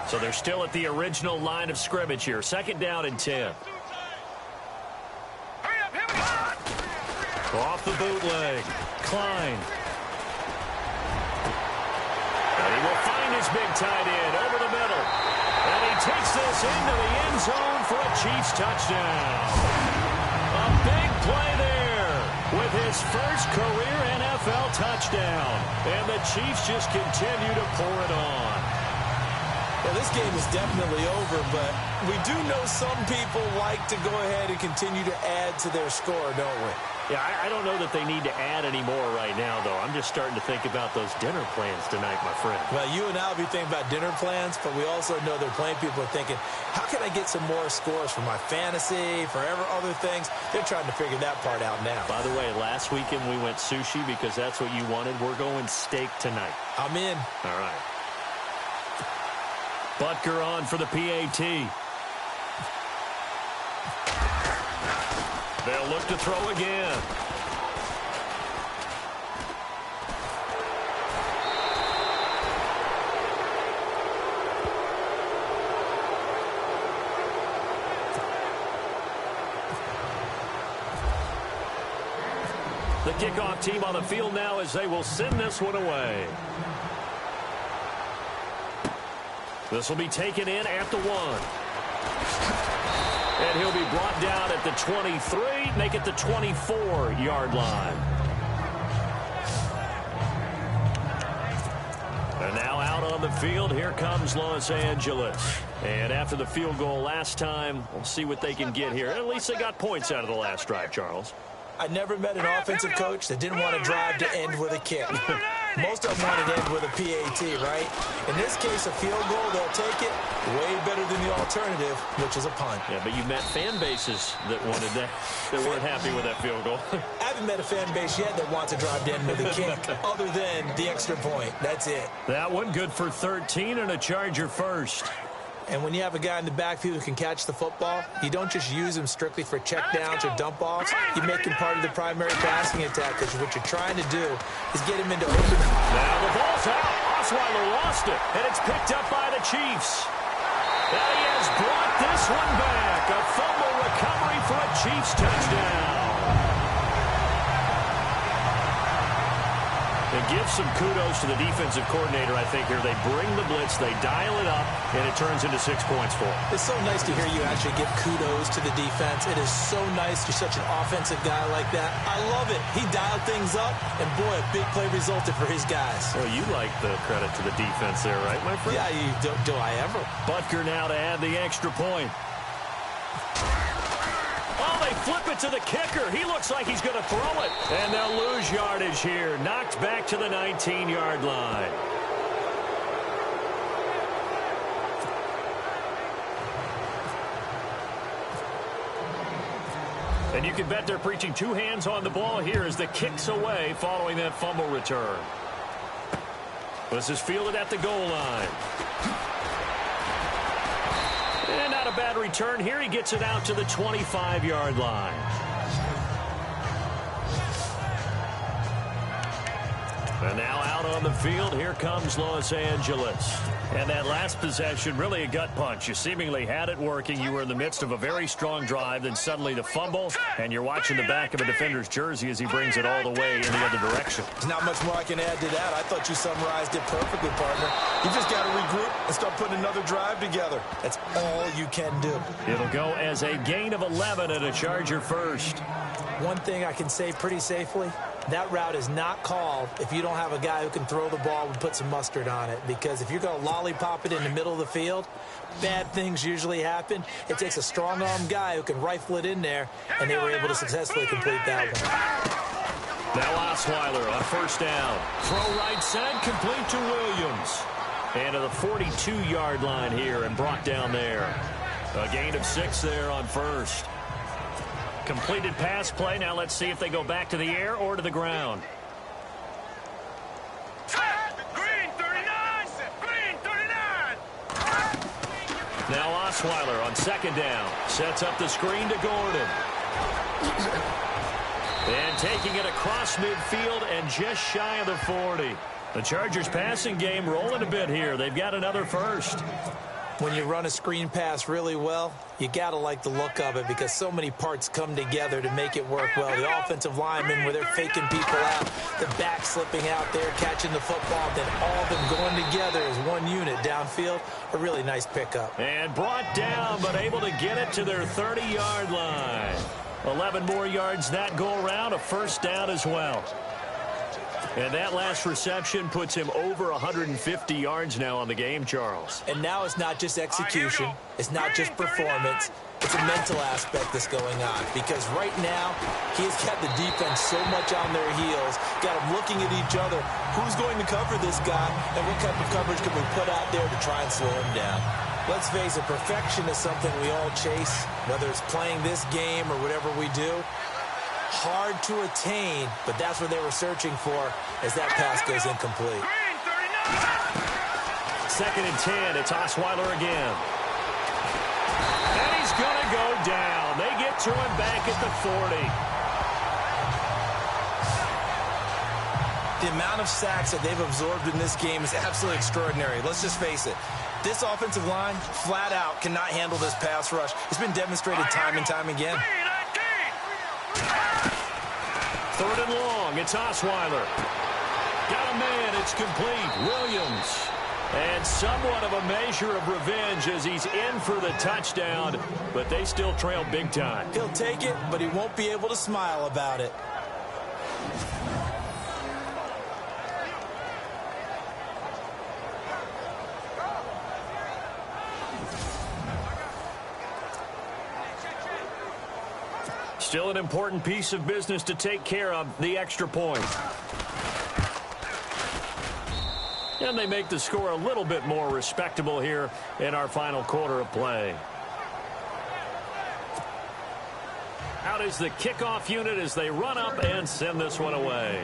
So they're still at the original line of scrimmage here. Second down and 10. Hurry up, here we go. Off the bootleg. Klein. And he will find his big tight end over the middle. And he takes this into the end zone for a Chiefs touchdown. A big play there with his first career NFL touchdown. And the Chiefs just continue to pour it on. Well, this game is definitely over, but we do know some people like to go ahead and continue to add to their score, don't we? Yeah, I don't know that they need to add any more right now, though. I'm just starting to think about those dinner plans tonight, my friend. Well, you and I will be thinking about dinner plans, but we also know they're playing people are thinking, how can I get some more scores for my fantasy, for other things? They're trying to figure that part out now. By the way, last weekend we went sushi because that's what you wanted. We're going steak tonight. I'm in. All right. Butker on for the PAT. They'll look to throw again. The kickoff team on the field now as they will send this one away. This will be taken in at the 1. And he'll be brought down at the 23, make it the 24-yard line. And now out on the field, here comes Los Angeles. And after the field goal last time, we'll see what they can get here. At least they got points out of the last drive, Charles. I never met an offensive coach that didn't want to drive to end with a kick. Most of them wanted to end with a PAT, right? In this case, a field goal, they'll take it way better than the alternative, which is a punt. Yeah, but you met fan bases that wanted that, that weren't happy with that field goal. I haven't met a fan base yet that wants to drive to end with a kick, other than the extra point. That's it. That one good for 13 and a Charger first. And when you have a guy in the backfield who can catch the football, you don't just use him strictly for checkdowns or dump-offs. You make him part of the primary passing attack, because what you're trying to do is get him into open. Now the ball's out. Osweiler lost it, and it's picked up by the Chiefs. And he has brought this one back. A fumble recovery for a Chiefs touchdown. It gives some kudos to the defensive coordinator, I think, here. They bring the blitz, they dial it up, and it turns into 6 points for them. It's so nice to hear you actually give kudos to the defense. It is so nice. You're such an offensive guy like that. I love it. He dialed things up, and boy, a big play resulted for his guys. Well, you like the credit to the defense there, right, my friend? Yeah, you do I ever. Butker now to add the extra point. Oh, they flip it to the kicker. He looks like he's going to throw it. And they'll lose yardage here. Knocked back to the 19-yard line. And you can bet they're preaching two hands on the ball here as the kick's away following that fumble return. This is fielded at the goal line. And not a bad return here. He gets it out to the 25-yard line. And now out on the field, here comes Los Angeles. And that last possession, really a gut punch. You seemingly had it working. You were in the midst of a very strong drive, then suddenly the fumble, and you're watching the back of a defender's jersey as he brings it all the way in the other direction. There's not much more I can add to that. I thought you summarized it perfectly, partner. You just got to regroup and start putting another drive together. That's all you can do. It'll go as a gain of 11 and a Charger first. One thing I can say pretty safely, that route is not called if you don't have a guy who can throw the ball and put some mustard on it. Because if you're going to lollipop it in the middle of the field, bad things usually happen. It takes a strong-arm guy who can rifle it in there, and they were able to successfully complete that one. Now Osweiler on first down. Throw right side, complete to Williams. And to the 42-yard line here and brought down there. A gain of 6 there on first. Completed pass play. Now let's see if they go back to the air or to the ground. Green 39! Green 39! Now Osweiler on second down. Sets up the screen to Gordon. And taking it across midfield and just shy of the 40. The Chargers passing game rolling a bit here. They've got another first. When you run a screen pass really well, you got to like the look of it because so many parts come together to make it work well. The offensive linemen where they're faking people out, the back slipping out there, catching the football, then all of them going together as one unit downfield. A really nice pickup. And brought down, but able to get it to their 30-yard line. 11 more yards that go around, a first down as well. And that last reception puts him over 150 yards now on the game, Charles. And now it's not just execution. It's not just performance. It's a mental aspect that's going on. Because right now, he's got the defense so much on their heels, got them looking at each other. Who's going to cover this guy, and what type of coverage can we put out there to try and slow him down? Let's face it, perfection is something we all chase, whether it's playing this game or whatever we do. Hard to attain, but that's what they were searching for as that pass goes incomplete. Second and 10, it's Osweiler again. And he's going to go down. They get to him back at the 40. The amount of sacks that they've absorbed in this game is absolutely extraordinary. Let's just face it. This offensive line, flat out, cannot handle this pass rush. It's been demonstrated time and time again. Third and long, it's Osweiler. Got a man, it's complete. Williams. And somewhat of a measure of revenge as he's in for the touchdown, but they still trail big time. He'll take it, but he won't be able to smile about it. Still an important piece of business to take care of, the extra point. And they make the score a little bit more respectable here in our final quarter of play. Out is the kickoff unit as they run up and send this one away.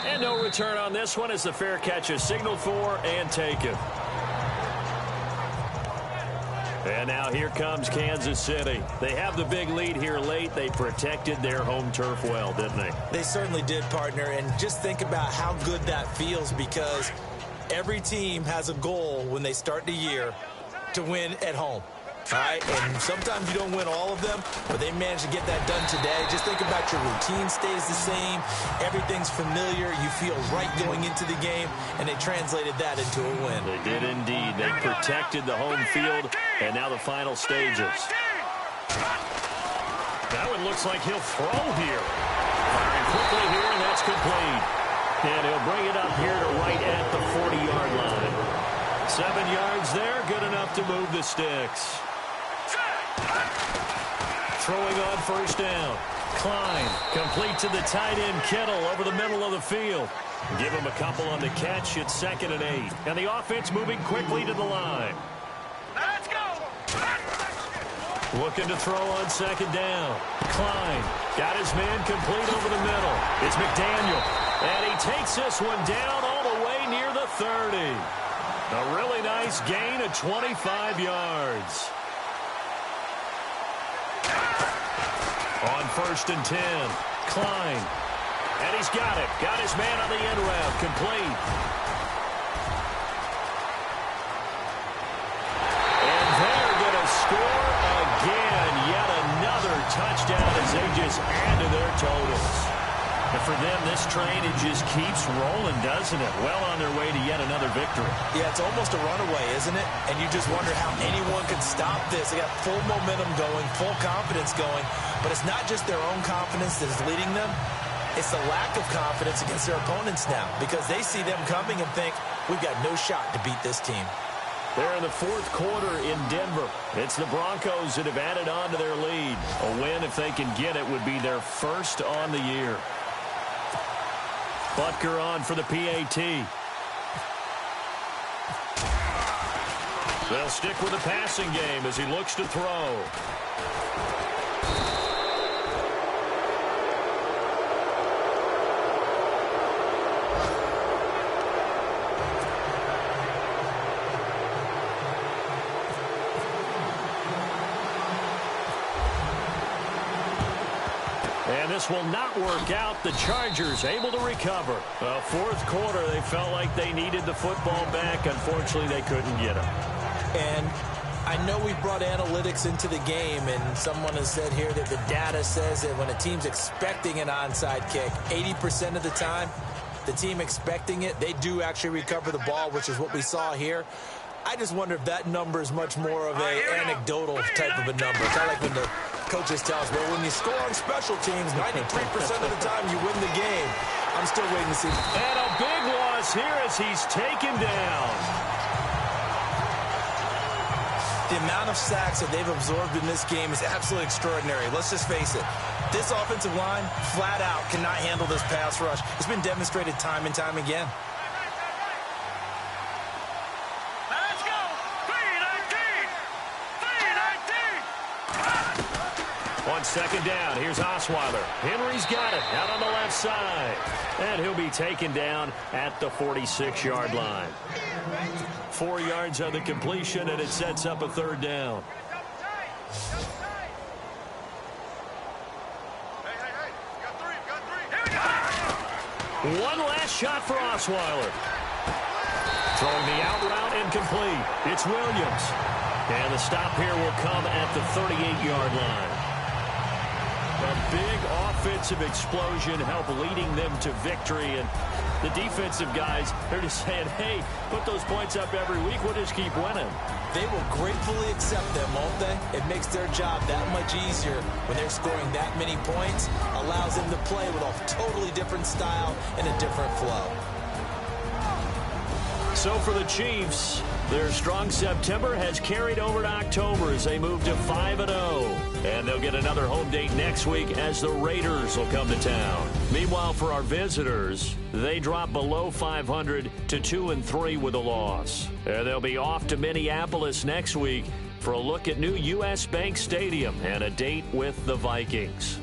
And no return on this one as the fair catch is signaled for and taken. And now here comes Kansas City. They have the big lead here late. They protected their home turf well, didn't they? They certainly did, partner. And just think about how good that feels, because every team has a goal when they start the year to win at home. All right, and sometimes you don't win all of them, but they managed to get that done today. Just think about your routine stays the same. Everything's familiar. You feel right going into the game, and they translated that into a win. They did indeed. They protected the home field, and now the final stages. That one looks like he'll throw here. Firing quickly here, and that's complete. And he'll bring it up here to right at the 40-yard line. 7 yards there, good enough to move the sticks. Throwing on first down. Klein complete to the tight end Kittle over the middle of the field. Give him a couple on the catch. It's 2nd and 8. And the offense moving quickly to the line. Let's go! Looking to throw on 2nd down. Klein got his man complete over the middle. It's McDaniel. And he takes this one down all the way near the 30. A really nice gain of 25 yards. On 1st and 10, Klein. And he's got it. Got his man on the end route. Complete. And they're going to score again. Yet another touchdown as they just add to their totals. And for them, this train, it just keeps rolling, doesn't it? Well on their way to yet another victory. Yeah, it's almost a runaway, isn't it? And you just wonder how anyone could stop this. They got full momentum going, full confidence going. But it's not just their own confidence that is leading them. It's the lack of confidence against their opponents now, because they see them coming and think, we've got no shot to beat this team. They're in the 4th quarter in Denver. It's the Broncos that have added on to their lead. A win, if they can get it, would be their first on the year. Butker on for the PAT. They'll stick with the passing game as he looks to throw. And this will not work out. The Chargers able to recover. 4th quarter, they felt like they needed the football back. Unfortunately, they couldn't get it. And I know we brought analytics into the game, and someone has said here that the data says that when a team's expecting an onside kick, 80% of the time, the team expecting it, they do actually recover the ball, which is what we saw here. I just wonder if that number is much more of an anecdotal type of a number. Kind of like when the coaches tell us, well, when you score on special teams, 93% of the time you win the game. I'm still waiting to see. And a big loss here as he's taken down. The amount of sacks that they've absorbed in this game is absolutely extraordinary. Let's just face it. This offensive line, flat out, cannot handle this pass rush. It's been demonstrated time and time again. Let's go! 319! 319! On 2nd down, here's Osweiler. Henry's got it out on the left side. And he'll be taken down at the 46-yard line. 4 yards on the completion, and it sets up a 3rd down. One last shot for Osweiler. Throwing the out route incomplete. It's Williams. And the stop here will come at the 38-yard line. A big offensive explosion help leading them to victory. And the defensive guys, they're just saying, hey, put those points up every week. We'll just keep winning. They will gratefully accept them, won't they? It makes their job that much easier when they're scoring that many points. Allows them to play with a totally different style and a different flow. So for the Chiefs, their strong September has carried over to October as they move to 5-0. And they'll get another home date next week as the Raiders will come to town. Meanwhile, for our visitors, they drop below 500 to 2-3 with a loss. And they'll be off to Minneapolis next week for a look at new U.S. Bank Stadium and a date with the Vikings.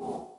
you.